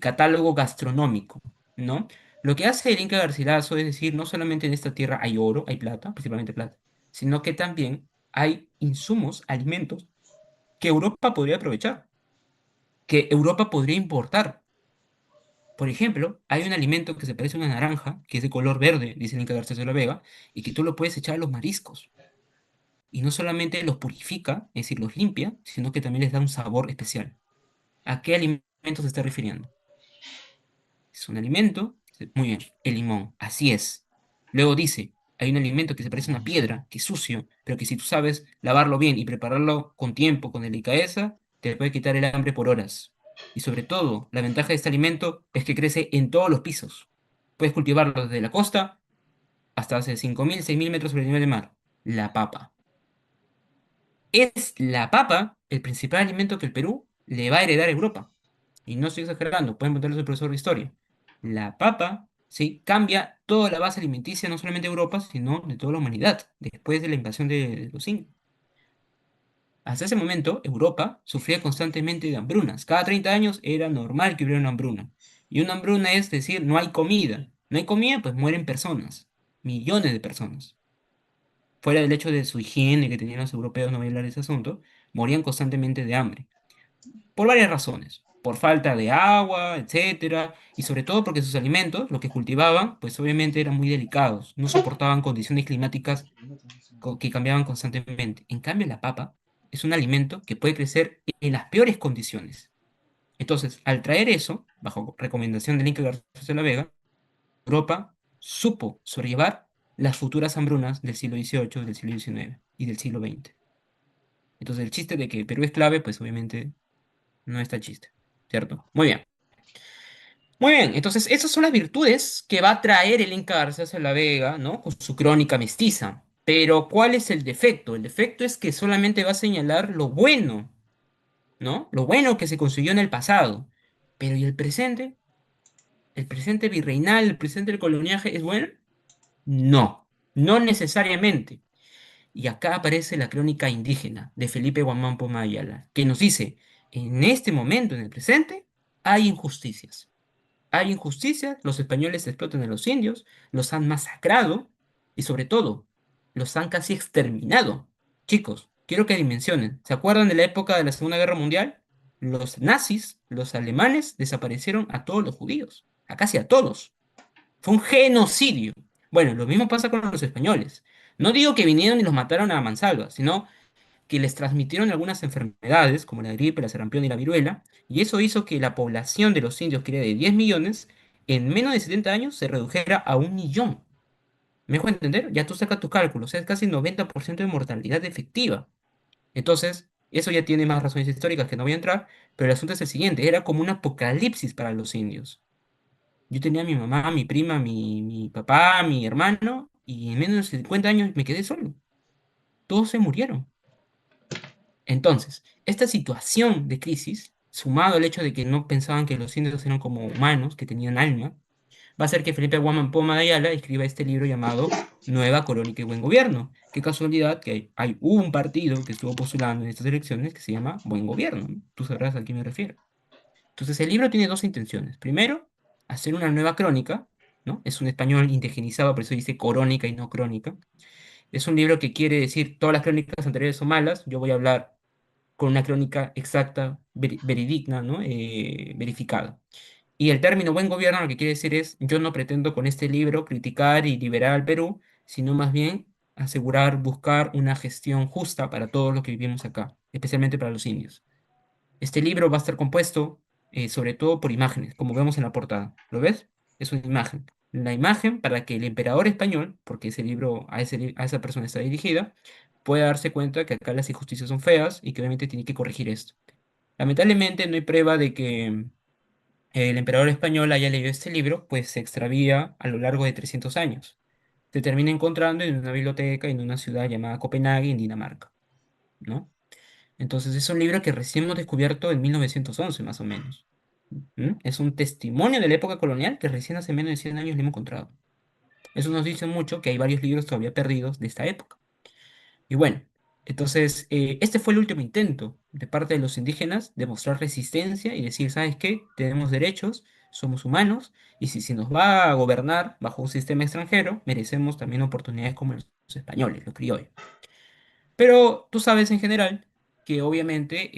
catálogo gastronómico, ¿no? Lo que hace el Inca Garcilaso es decir, no solamente en esta tierra hay oro, hay plata, principalmente plata, sino que también hay insumos, alimentos que Europa podría aprovechar, que Europa podría importar. Por ejemplo, hay un alimento que se parece a una naranja, que es de color verde, dice el Inca García de la Vega, y que tú lo puedes echar a los mariscos. Y no solamente los purifica, es decir, los limpia, sino que también les da un sabor especial. ¿A qué alimento se está refiriendo? Es un alimento, muy bien, el limón, así es. Luego dice, hay un alimento que se parece a una piedra, que es sucio, pero que si tú sabes lavarlo bien y prepararlo con tiempo, con delicadeza, te puede quitar el hambre por horas. Y sobre todo, la ventaja de este alimento es que crece en todos los pisos. Puedes cultivarlo desde la costa hasta hace 5.000, 6.000 metros sobre el nivel del mar. La papa. Es la papa el principal alimento que el Perú le va a heredar a Europa. Y no estoy exagerando, pueden preguntarle a su profesor de historia. La papa, sí, cambia toda la base alimenticia, no solamente de Europa, sino de toda la humanidad, después de la invasión de los incas. Hasta ese momento, Europa sufría constantemente de hambrunas. Cada 30 años era normal que hubiera una hambruna. Y una hambruna es decir, no hay comida. No hay comida, pues mueren personas. Millones de personas. Fuera del hecho de su higiene que tenían los europeos, no voy a hablar de ese asunto, morían constantemente de hambre. Por varias razones. Por falta de agua, etcétera, y sobre todo porque sus alimentos, lo que cultivaban, pues obviamente eran muy delicados, no soportaban condiciones climáticas que cambiaban constantemente. En cambio, la papa es un alimento que puede crecer en las peores condiciones. Entonces, al traer eso, bajo recomendación de Inca García de la Vega, Europa supo sobrellevar las futuras hambrunas del siglo XVIII, del siglo XIX y del siglo XX. Entonces, el chiste de que Perú es clave, pues obviamente no está el chiste, ¿cierto? Muy bien. Muy bien, entonces esas son las virtudes que va a traer el Inca García de la Vega, ¿no? Con su crónica mestiza. Pero ¿cuál es el defecto? El defecto es que solamente va a señalar lo bueno, ¿no? Lo bueno que se consiguió en el pasado. Pero ¿y el presente? ¿El presente virreinal, el presente del coloniaje es bueno? No, no necesariamente. Y acá aparece la crónica indígena de Felipe Guamán Ayala, que nos dice, en este momento, en el presente, hay injusticias. Hay injusticias, los españoles explotan a los indios, los han masacrado y sobre todo, los han casi exterminado. Chicos, quiero que dimensionen. ¿Se acuerdan de la época de la Segunda Guerra Mundial? Los nazis, los alemanes, desaparecieron a todos los judíos, a casi a todos. Fue un genocidio. Bueno, lo mismo pasa con los españoles. No digo que vinieron y los mataron a mansalva, sino que les transmitieron algunas enfermedades, como la gripe, la sarampión y la viruela, y eso hizo que la población de los indios, que era de 10 millones, en menos de 70 años se redujera a 1 millón. ¿Me dejo entender? Ya tú sacas tus cálculos, o sea, es casi 90% de mortalidad efectiva. Entonces, eso ya tiene más razones históricas que no voy a entrar, pero el asunto es el siguiente, era como un apocalipsis para los indios. Yo tenía a mi mamá, mi prima, mi papá, mi hermano, y en menos de 50 años me quedé solo. Todos se murieron. Entonces, esta situación de crisis, sumado al hecho de que no pensaban que los indios eran como humanos, que tenían alma, va a hacer que Felipe Guamán Poma de Ayala escriba este libro llamado Nueva Crónica y Buen Gobierno. Qué casualidad que hay un partido que estuvo postulando en estas elecciones que se llama Buen Gobierno, ¿no? Tú sabrás a qué me refiero. Entonces, el libro tiene dos intenciones. Primero, hacer una nueva crónica, ¿no? Es un español indigenizado, por eso dice corónica y no crónica. Es un libro que quiere decir todas las crónicas anteriores son malas. Yo voy a hablar con una crónica exacta, verídica, ¿no? Verificada. Y el término buen gobierno lo que quiere decir es, yo no pretendo con este libro criticar y liberar al Perú, sino más bien asegurar, buscar una gestión justa para todos los que vivimos acá, especialmente para los indios. Este libro va a estar compuesto sobre todo por imágenes, como vemos en la portada. ¿Lo ves? Es una imagen. La imagen para que el emperador español, porque ese libro a esa persona está dirigida, pueda darse cuenta que acá las injusticias son feas y que obviamente tiene que corregir esto. Lamentablemente no hay prueba de que el emperador español haya leído este libro, pues se extravía a lo largo de 300 años. Se termina encontrando en una biblioteca en una ciudad llamada Copenhague, en Dinamarca, ¿no? Entonces es un libro que recién hemos descubierto en 1911, más o menos. Es un testimonio de la época colonial que recién hace menos de 100 años le hemos encontrado. Eso nos dice mucho que hay varios libros todavía perdidos de esta época. Y bueno, entonces este fue el último intento de parte de los indígenas de mostrar resistencia y decir, ¿sabes qué? Tenemos derechos, somos humanos, y si se nos va a gobernar bajo un sistema extranjero, merecemos también oportunidades como los españoles, los criollos. Pero tú sabes en general que obviamente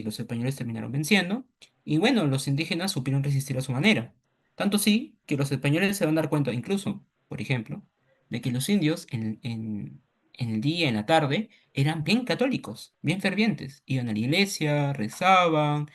los españoles terminaron venciendo y bueno, los indígenas supieron resistir a su manera. Tanto sí que los españoles se van a dar cuenta incluso, por ejemplo, de que los indios en el día, en la tarde, eran bien católicos, bien fervientes. Iban a la iglesia, rezaban,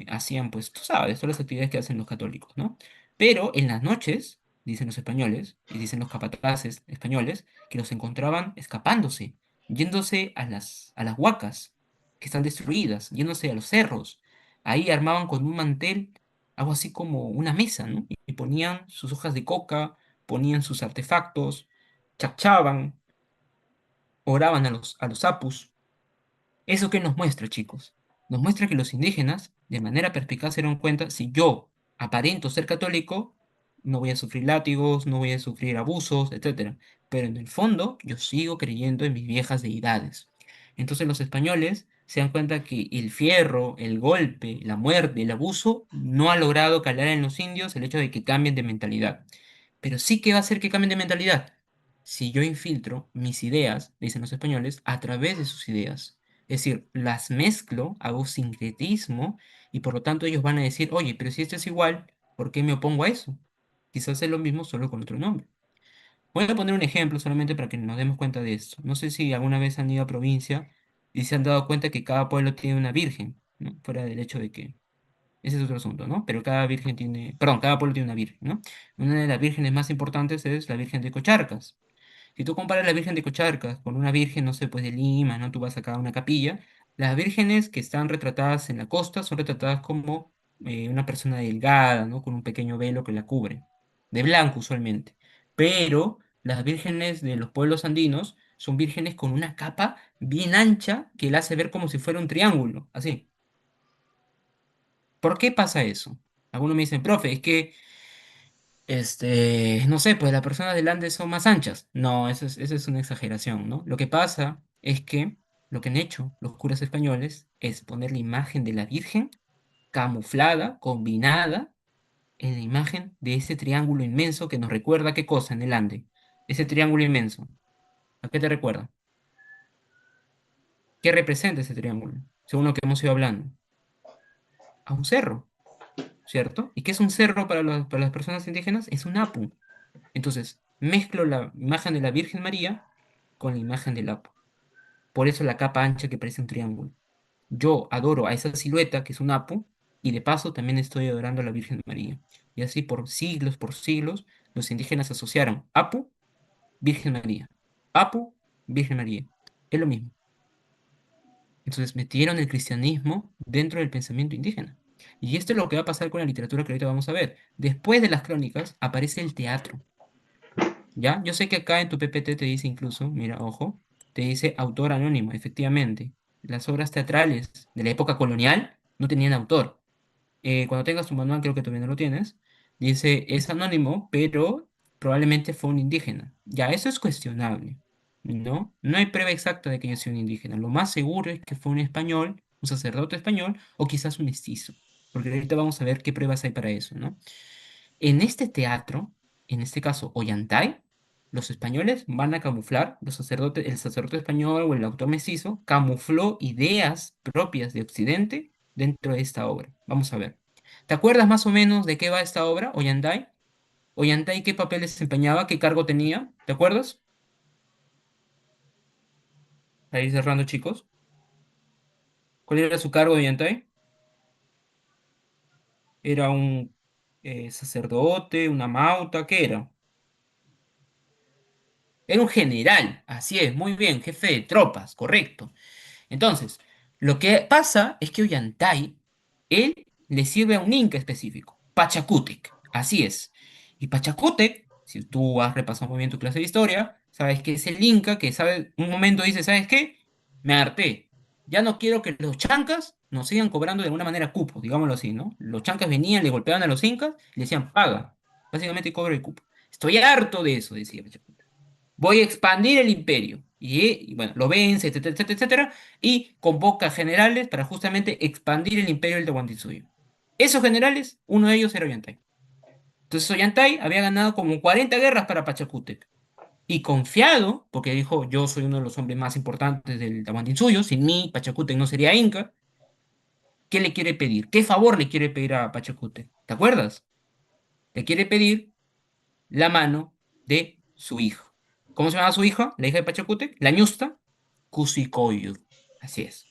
hacían pues, tú sabes, todas las actividades que hacen los católicos, ¿no? Pero en las noches, dicen los españoles, y dicen los capataces españoles, que los encontraban escapándose, yéndose a las huacas que están destruidas, yéndose a los cerros. Ahí armaban con un mantel algo así como una mesa, ¿no? Y ponían sus hojas de coca, ponían sus artefactos, chacchaban, oraban a los apus. ¿Eso qué nos muestra, chicos? Nos muestra que los indígenas, de manera perspicaz, se dieron cuenta, si yo aparento ser católico, no voy a sufrir látigos, no voy a sufrir abusos, etcétera. Pero en el fondo, yo sigo creyendo en mis viejas deidades. Entonces los españoles se dan cuenta que el fierro, el golpe, la muerte, el abuso, no ha logrado calar en los indios el hecho de que cambien de mentalidad. Pero sí que va a hacer que cambien de mentalidad si yo infiltro mis ideas, dicen los españoles, a través de sus ideas. Es decir, las mezclo, hago sincretismo y por lo tanto ellos van a decir, oye, pero si esto es igual, ¿por qué me opongo a eso? Quizás es lo mismo solo con otro nombre. Voy a poner un ejemplo solamente para que nos demos cuenta de esto. No sé si alguna vez han ido a provincia y se han dado cuenta que cada pueblo tiene una virgen, ¿no? Fuera del hecho de que ese es otro asunto, ¿no? Pero cada virgen tiene, perdón, cada pueblo tiene una virgen, ¿no? Una de las vírgenes más importantes es la Virgen de Cocharcas. Si tú comparas la Virgen de Cocharcas con una virgen, no sé, pues de Lima, ¿no? Tú vas acá a una capilla. Las vírgenes que están retratadas en la costa son retratadas como una persona delgada, ¿no? Con un pequeño velo que la cubre, de blanco usualmente. Pero las vírgenes de los pueblos andinos son vírgenes con una capa bien ancha que la hace ver como si fuera un triángulo, así. ¿Por qué pasa eso? Algunos me dicen, profe, es que no sé, pues las personas del Andes son más anchas. No, eso es una exageración, ¿no? Lo que pasa es que lo que han hecho los curas españoles es poner la imagen de la Virgen camuflada, combinada en la imagen de ese triángulo inmenso que nos recuerda qué cosa en el Ande. Ese triángulo inmenso. ¿A qué te recuerda? ¿Qué representa ese triángulo? Según lo que hemos ido hablando. A un cerro, ¿cierto? ¿Y qué es un cerro para las personas indígenas? Es un apu. Entonces, mezclo la imagen de la Virgen María con la imagen del Apo. Por eso la capa ancha que parece un triángulo. Yo adoro a esa silueta que es un Apo y de paso también estoy adorando a la Virgen María. Y así por siglos, los indígenas asociaron Apo, Virgen María. Apo, Virgen María. Es lo mismo. Entonces metieron el cristianismo dentro del pensamiento indígena. Y esto es lo que va a pasar con la literatura que ahorita vamos a ver. Después de las crónicas aparece el teatro. ¿Ya? Yo sé que acá en tu PPT te dice incluso, mira, ojo, te dice autor anónimo, efectivamente. Las obras teatrales de la época colonial no tenían autor. Cuando tengas tu manual, creo que todavía no lo tienes, dice es anónimo, pero probablemente fue un indígena. Ya, eso es cuestionable, ¿no? No hay prueba exacta de que haya sido un indígena. Lo más seguro es que fue un español, un sacerdote español, o quizás un mestizo. Porque ahorita vamos a ver qué pruebas hay para eso, ¿no? En este teatro, en este caso Ollantay, los españoles van a camuflar, el sacerdote español o el autor mestizo camufló ideas propias de Occidente dentro de esta obra. Vamos a ver. ¿Te acuerdas más o menos de qué va esta obra, Ollantay? Ollantay, ¿qué papel desempeñaba? ¿Qué cargo tenía? ¿Te acuerdas? Ahí cerrando, chicos. ¿Cuál era su cargo de Ollantay? ¿Era un sacerdote, una mauta? ¿Qué era? Era un general, así es, muy bien, jefe de tropas, correcto. Entonces, lo que pasa es que Ollantay, él le sirve a un inca específico, Pachacútec, así es. Y Pachacútec, si tú has repasado muy bien tu clase de historia, sabes que es el inca que sabe, un momento dice, ¿sabes qué? Me harté, ya no quiero que los chancas nos sigan cobrando de alguna manera cupo, digámoslo así, ¿no? Los chancas venían, le golpeaban a los incas, y le decían, paga, básicamente cobra el cupo. Estoy harto de eso, decía Pachacútec. Voy a expandir el imperio. Y, bueno, lo vence, etcétera, etcétera, etcétera, y convoca generales para justamente expandir el imperio del Tahuantinsuyo. Esos generales, uno de ellos era Ollantay. Entonces Ollantay había ganado como 40 guerras para Pachacútec. Y confiado, porque dijo, yo soy uno de los hombres más importantes del Tahuantinsuyo, sin mí Pachacútec no sería Inca, ¿qué le quiere pedir? ¿Qué favor le quiere pedir a Pachacútec? ¿Te acuerdas? Le quiere pedir la mano de su hijo. ¿Cómo se llama su hija? La hija de Pachacútec, la ñusta Cusicóyotl. Así es.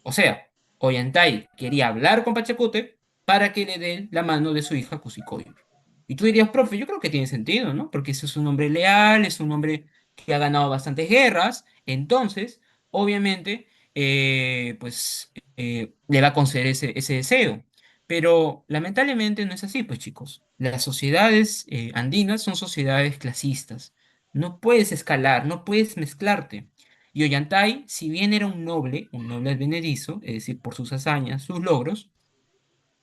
O sea, Ollantay quería hablar con Pachacútec para que le dé la mano de su hija Cusicóyotl. Y tú dirías, profe, yo creo que tiene sentido, ¿no? Porque ese es un hombre leal, es un hombre que ha ganado bastantes guerras, entonces, obviamente, le va a conceder ese deseo. Pero lamentablemente no es así, pues chicos. Las sociedades andinas son sociedades clasistas. No puedes escalar, no puedes mezclarte. Y Ollantay, si bien era un noble advenedizo, es decir, por sus hazañas, sus logros,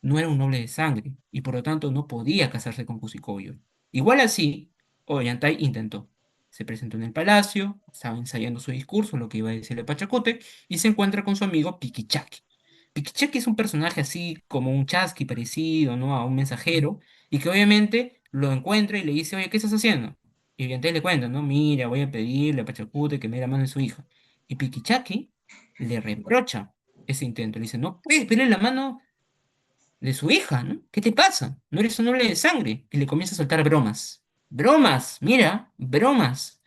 no era un noble de sangre y por lo tanto no podía casarse con Cusicoyo. Igual así, Ollantay intentó. Se presentó en el palacio, estaba ensayando su discurso, lo que iba a decirle Pachacute, y se encuentra con su amigo Piquichaqui. Piquichaqui es un personaje así como un chasqui parecido, ¿no? A un mensajero, y que obviamente lo encuentra y le dice, oye, ¿qué estás haciendo? Y Ollantay le cuenta, ¿no? Mira, voy a pedirle a Pachacute que me dé la mano de su hija. Y Piquichaqui le reprocha ese intento. Le dice, no puedes pedirle la mano de su hija, ¿no? ¿Qué te pasa? No eres un noble de sangre. Y le comienza a soltar bromas. Bromas, mira, bromas.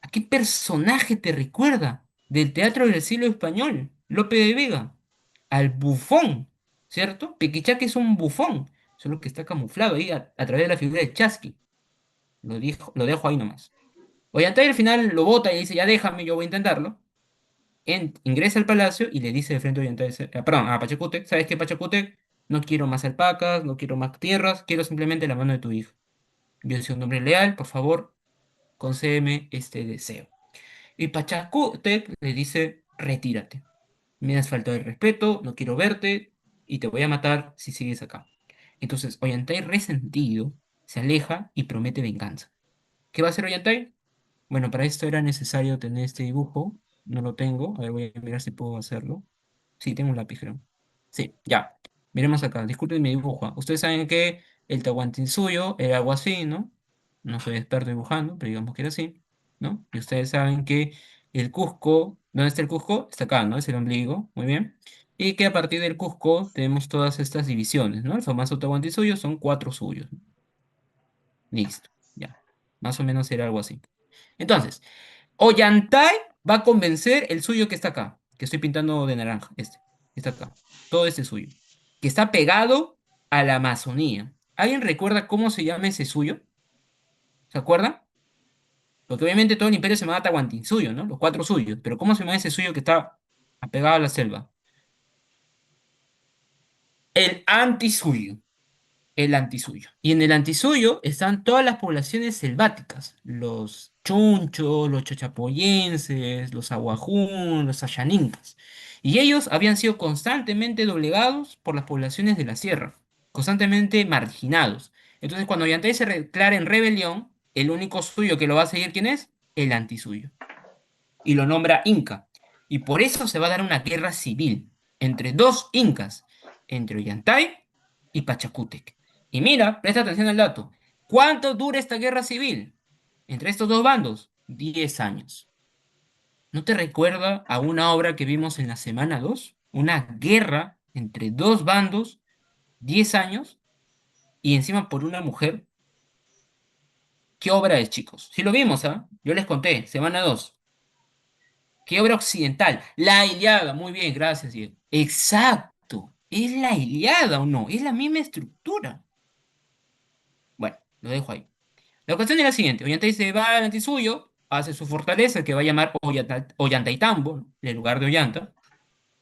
¿A qué personaje te recuerda del teatro del siglo español? Lope de Vega. Al bufón, ¿cierto? Pequichaque es un bufón, solo que está camuflado ahí a través de la figura de Chasqui. Lo dejo ahí nomás. Ollantay al final lo bota y dice, ya déjame, yo voy a intentarlo. Ingresa al palacio y le dice de frente a Ollantay, perdón, a Pachacútec, ¿sabes qué, Pachacútec? No quiero más alpacas, no quiero más tierras, quiero simplemente la mano de tu hijo. Yo soy un hombre leal, por favor, concédeme este deseo. Y Pachacútec le dice, retírate. Me has faltado el respeto, no quiero verte y te voy a matar si sigues acá. Entonces, Ollantay, resentido, se aleja y promete venganza. ¿Qué va a hacer Ollantay? Bueno, para esto era necesario tener este dibujo. No lo tengo. A ver, voy a mirar si puedo hacerlo. Sí, tengo un lápiz, creo. Sí, ya. Miremos acá. Disculpen mi dibujo. Ustedes saben que el Tahuantinsuyo era algo así, ¿no? No soy experto dibujando, pero digamos que era así, ¿no? Y ustedes saben que el Cusco, ¿dónde está el Cusco? Está acá, ¿no? Es el ombligo, muy bien. Y que a partir del Cusco tenemos todas estas divisiones, ¿no? El famoso Tahuantinsuyo son cuatro suyos. Listo, ya. Más o menos era algo así. Entonces, Ollantay va a convencer el suyo que está acá, que estoy pintando de naranja, este, que está acá. Todo este suyo, que está pegado a la Amazonía. ¿Alguien recuerda cómo se llama ese suyo? ¿Se acuerdan? Porque obviamente todo el imperio se llama Tahuantinsuyo, ¿no? Los cuatro suyos. Pero ¿cómo se llama ese suyo que está apegado a la selva? El antisuyo. El antisuyo. Y en el antisuyo están todas las poblaciones selváticas, los chunchos, los chochapoyenses, los aguajún, los ayaninkas. Y ellos habían sido constantemente doblegados por las poblaciones de la sierra, constantemente marginados. Entonces, cuando Ollantay se declara en rebelión, el único suyo que lo va a seguir, ¿quién es? El antisuyo y lo nombra Inca. Y por eso se va a dar una guerra civil entre dos Incas, entre Ollantay y Pachacútec. Y mira, presta atención al dato. ¿Cuánto dura esta guerra civil entre estos dos bandos? 10 años. ¿No te recuerda a una obra que vimos en la semana 2? Una guerra entre dos bandos, 10 años, y encima por una mujer. ¿Qué obra es, chicos? Si lo vimos, ¿ah? Yo les conté, semana 2. ¿Qué obra occidental? La Ilíada. Muy bien, gracias, Diego. Exacto. ¿Es la Ilíada o no? Es la misma estructura. Bueno, lo dejo ahí. La cuestión es la siguiente. Ollantay se va al antisuyo, hace su fortaleza que va a llamar Ollantaytambo, en lugar de Ollanta.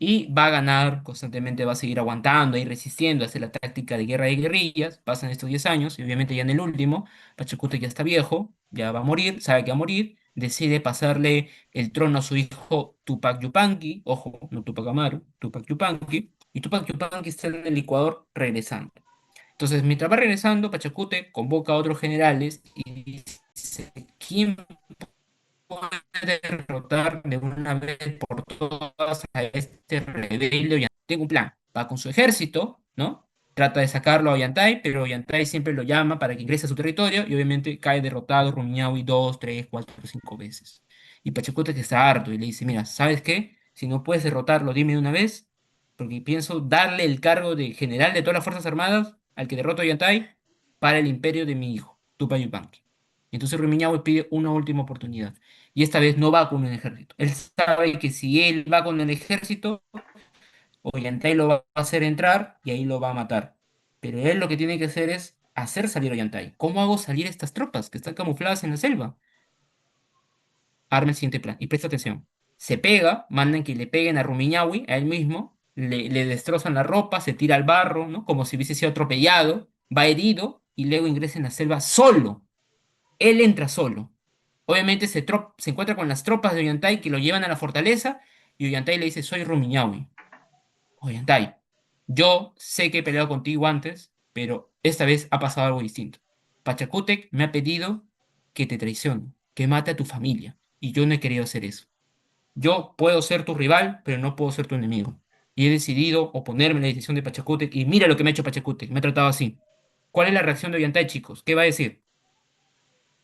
y va a ganar constantemente, va a seguir aguantando y resistiendo, hace la táctica de guerra de guerrillas, pasan estos 10 años y obviamente ya en el último, Pachacútec ya está viejo, ya va a morir, sabe que va a morir, decide pasarle el trono a su hijo Tupac Yupanqui, ojo, no Tupac Amaru, Tupac Yupanqui, y Tupac Yupanqui está en el Ecuador regresando. Entonces, mientras va regresando, Pachacútec convoca a otros generales y dice, ¿quién puede derrotar de una vez por todas a este rebelde Ollantay? Tengo un plan. Va con su ejército, ¿no? Trata de sacarlo a Ollantay, pero Ollantay siempre lo llama para que ingrese a su territorio y obviamente cae derrotado Rumiñahui dos, tres, cuatro, cinco veces. Y Pachacútec está harto y le dice, mira, ¿sabes qué? Si no puedes derrotarlo, dime de una vez, porque pienso darle el cargo de general de todas las Fuerzas Armadas al que derrota a Ollantay para el imperio de mi hijo, Tupac Yupanqui. Entonces Rumiñahui pide una última oportunidad y esta vez no va con un ejército. Él sabe que si él va con el ejército, Ollantay lo va a hacer entrar y ahí lo va a matar. Pero él lo que tiene que hacer es hacer salir a Ollantay. ¿Cómo hago salir estas tropas que están camufladas en la selva? Arma el siguiente plan y presta atención. Se pega, mandan que le peguen a Rumiñahui, a él mismo, le destrozan la ropa, se tira al barro, ¿no? Como si hubiese sido atropellado, va herido y luego ingresa en la selva solo. Él entra solo. Obviamente se encuentra con las tropas de Ollantay que lo llevan a la fortaleza y Ollantay le dice, soy Rumiñahui. Ollantay, yo sé que he peleado contigo antes, pero esta vez ha pasado algo distinto. Pachacútec me ha pedido que te traicione, que mate a tu familia, y yo no he querido hacer eso. Yo puedo ser tu rival, pero no puedo ser tu enemigo. Y he decidido oponerme a la decisión de Pachacútec, y mira lo que me ha hecho Pachacútec, me ha tratado así. ¿Cuál es la reacción de Ollantay, chicos? ¿Qué va a decir?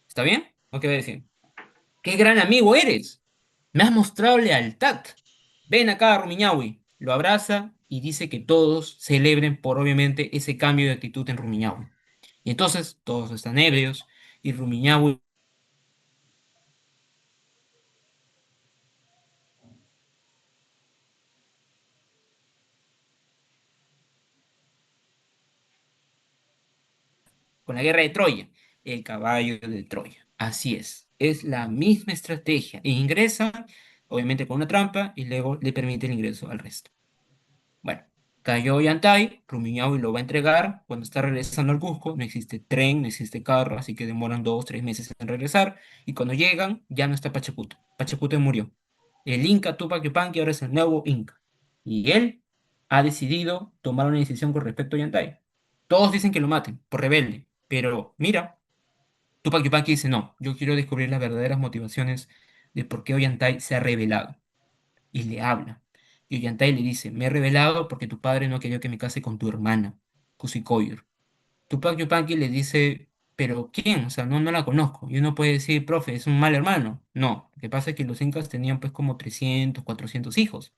¿Está bien? ¿O qué va a decir? ¡Qué gran amigo eres! Me has mostrado lealtad. Ven acá, Rumiñahui. Lo abraza y dice que todos celebren por obviamente ese cambio de actitud en Rumiñahui. Y entonces todos están ebrios y Rumiñahui con la guerra de Troya, el caballo de Troya. Así es la misma estrategia. E ingresan, obviamente con una trampa, y luego le permite el ingreso al resto. Bueno, cayó Yantay, Rumiñahui lo va a entregar cuando está regresando al Cusco, no existe tren, no existe carro, así que demoran 2, 3 meses en regresar, y cuando llegan ya no está Pachacútec, Pachacútec murió. El Inca Tupac Yupanqui ahora es el nuevo Inca, y él ha decidido tomar una decisión con respecto a Yantay. Todos dicen que lo maten, por rebelde, pero mira, Tupac Yupanqui dice no, yo quiero descubrir las verdaderas motivaciones de por qué Ollantay se ha rebelado y le habla. Y Ollantay le dice, me he revelado porque tu padre no quería que me case con tu hermana, Kusikoyor. Tupac Yupanqui le dice, ¿pero quién? O sea, no la conozco. Y uno puede decir, profe, es un mal hermano. No, lo que pasa es que los incas tenían pues como 300 400 hijos,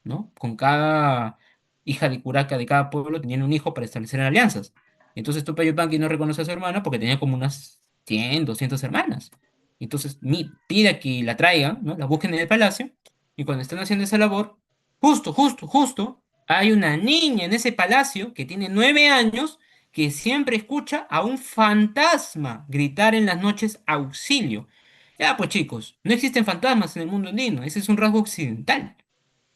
¿no? Con cada hija de curaca de cada pueblo tenían un hijo para establecer alianzas. Entonces Tupac Yupanqui no reconoce a su hermana porque tenía como unas 100 200 hermanas. Entonces pide que la traigan, ¿no? La busquen en el palacio y cuando están haciendo esa labor, justo, hay una niña en ese palacio que tiene 9 años que siempre escucha a un fantasma gritar en las noches auxilio. Ya, pues chicos, no existen fantasmas en el mundo andino, ese es un rasgo occidental.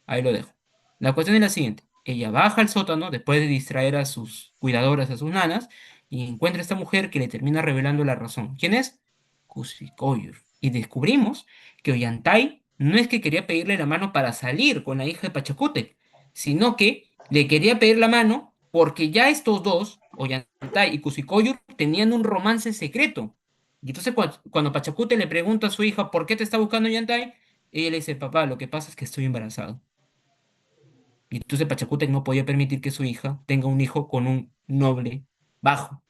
Ahí lo dejo. La cuestión es la siguiente. Ella baja al sótano después de distraer a sus cuidadoras, a sus nanas, y encuentra a esta mujer que le termina revelando la razón. ¿Quién es? Kusikoyor. Y descubrimos que Ollantay no es que quería pedirle la mano para salir con la hija de Pachacútec, sino que le quería pedir la mano porque ya estos dos, Ollantay y Kusikoyor, tenían un romance secreto. Y entonces cuando Pachacútec le pregunta a su hija por qué te está buscando Ollantay, ella le dice, papá, lo que pasa es que estoy embarazado. Y entonces Pachacútec no podía permitir que su hija tenga un hijo con un noble bajo,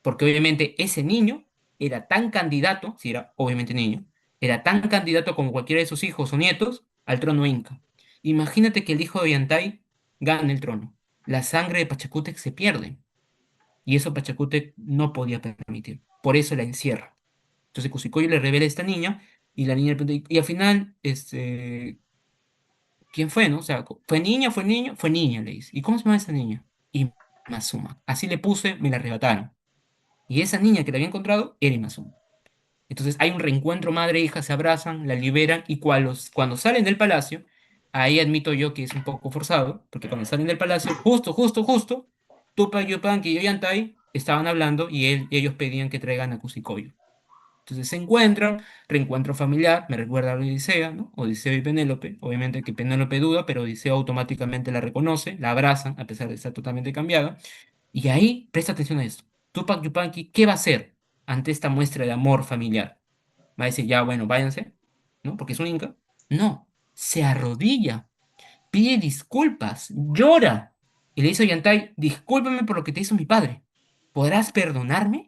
porque obviamente ese niño era tan candidato, si era obviamente niño, era tan candidato como cualquiera de sus hijos o nietos al trono inca. Imagínate que el hijo de Ollantay gane el trono. La sangre de Pachacútec se pierde, y eso Pachacútec no podía permitir. Por eso la encierra. Entonces Cusicoyo le revela a esta niña, y la niña le pregunta, y al final, ¿quién fue, no? O sea, ¿fue niña, fue niño? Fue niña, le dice. ¿Y cómo se llama esa niña? Imazuma. Así le puse, me la arrebataron. Y esa niña que la había encontrado era Imazuma. Entonces hay un reencuentro madre e hija, se abrazan, la liberan y cuando salen del palacio, Ahí admito yo que es un poco forzado, porque cuando salen del palacio, justo, Tupac Yupanqui y Ollantay estaban hablando y ellos pedían que traigan a Cusicoyo. Entonces se encuentran, reencuentro familiar, me recuerda a la Odisea, ¿no? Odiseo y Penélope, obviamente que Penélope duda, pero Odiseo automáticamente la reconoce, la abrazan, a pesar de estar totalmente cambiada. Y ahí, presta atención a esto. Tupac Yupanqui, ¿qué va a hacer ante esta muestra de amor familiar? Va a decir, ya, bueno, váyanse, ¿no? Porque es un inca. No, se arrodilla, pide disculpas, llora. Y le dice a Ollantay, discúlpame por lo que te hizo mi padre. ¿Podrás perdonarme?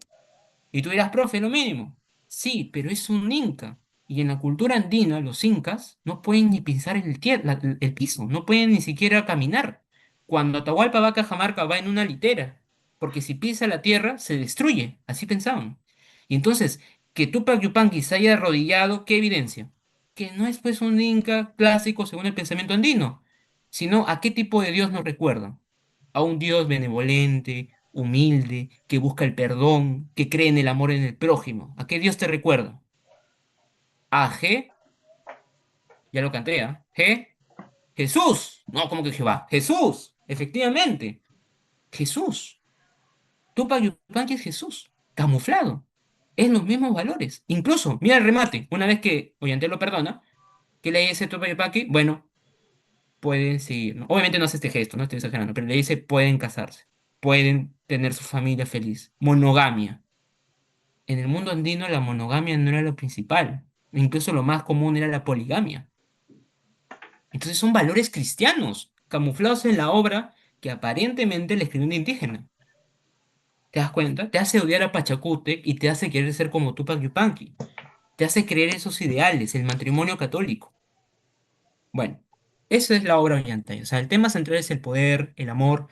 Y tú dirás, profe, lo mínimo. Sí, pero es un inca. Y en la cultura andina, los incas no pueden ni pisar el piso, no pueden ni siquiera caminar. Cuando Atahualpa va a Cajamarca va en una litera, porque si pisa la tierra se destruye, así pensaban. Y entonces, que Tupac Yupanqui se haya arrodillado, ¿qué evidencia? Que no es pues un inca clásico según el pensamiento andino, sino a qué tipo de Dios nos recuerda. A un Dios benevolente, humilde, que busca el perdón, que cree en el amor en el prójimo. ¿A qué Dios te recuerda? A G, ya lo canté, ¿ah? G, Jesús. No, ¿cómo que Jehová? Jesús, efectivamente, Jesús. Tupac Yupanqui es Jesús, camuflado. Es los mismos valores. Incluso, mira el remate, una vez que Ollantay lo perdona, ¿qué le dice Tupac Yupanqui? Bueno, pueden seguir, ¿no? Obviamente no hace este gesto, no estoy exagerando, pero le dice pueden casarse, pueden tener su familia feliz. Monogamia. En el mundo andino la monogamia no era lo principal, incluso lo más común era la poligamia. Entonces son valores cristianos, camuflados en la obra que aparentemente le escribió un indígena. ¿Te das cuenta? Te hace odiar a Pachacútec y te hace querer ser como Tupac Yupanqui. Te hace creer esos ideales, el matrimonio católico. Bueno, esa es la obra Ollantay. O sea, el tema central es el poder, el amor.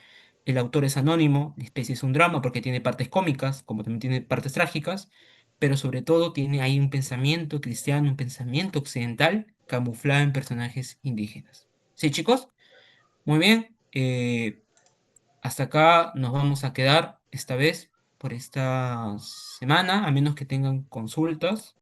El autor es anónimo, la especie es un drama porque tiene partes cómicas, como también tiene partes trágicas, pero sobre todo tiene ahí un pensamiento cristiano, un pensamiento occidental camuflado en personajes indígenas. ¿Sí, chicos? Muy bien. Hasta acá nos vamos a quedar esta vez por esta semana, a menos que tengan consultas.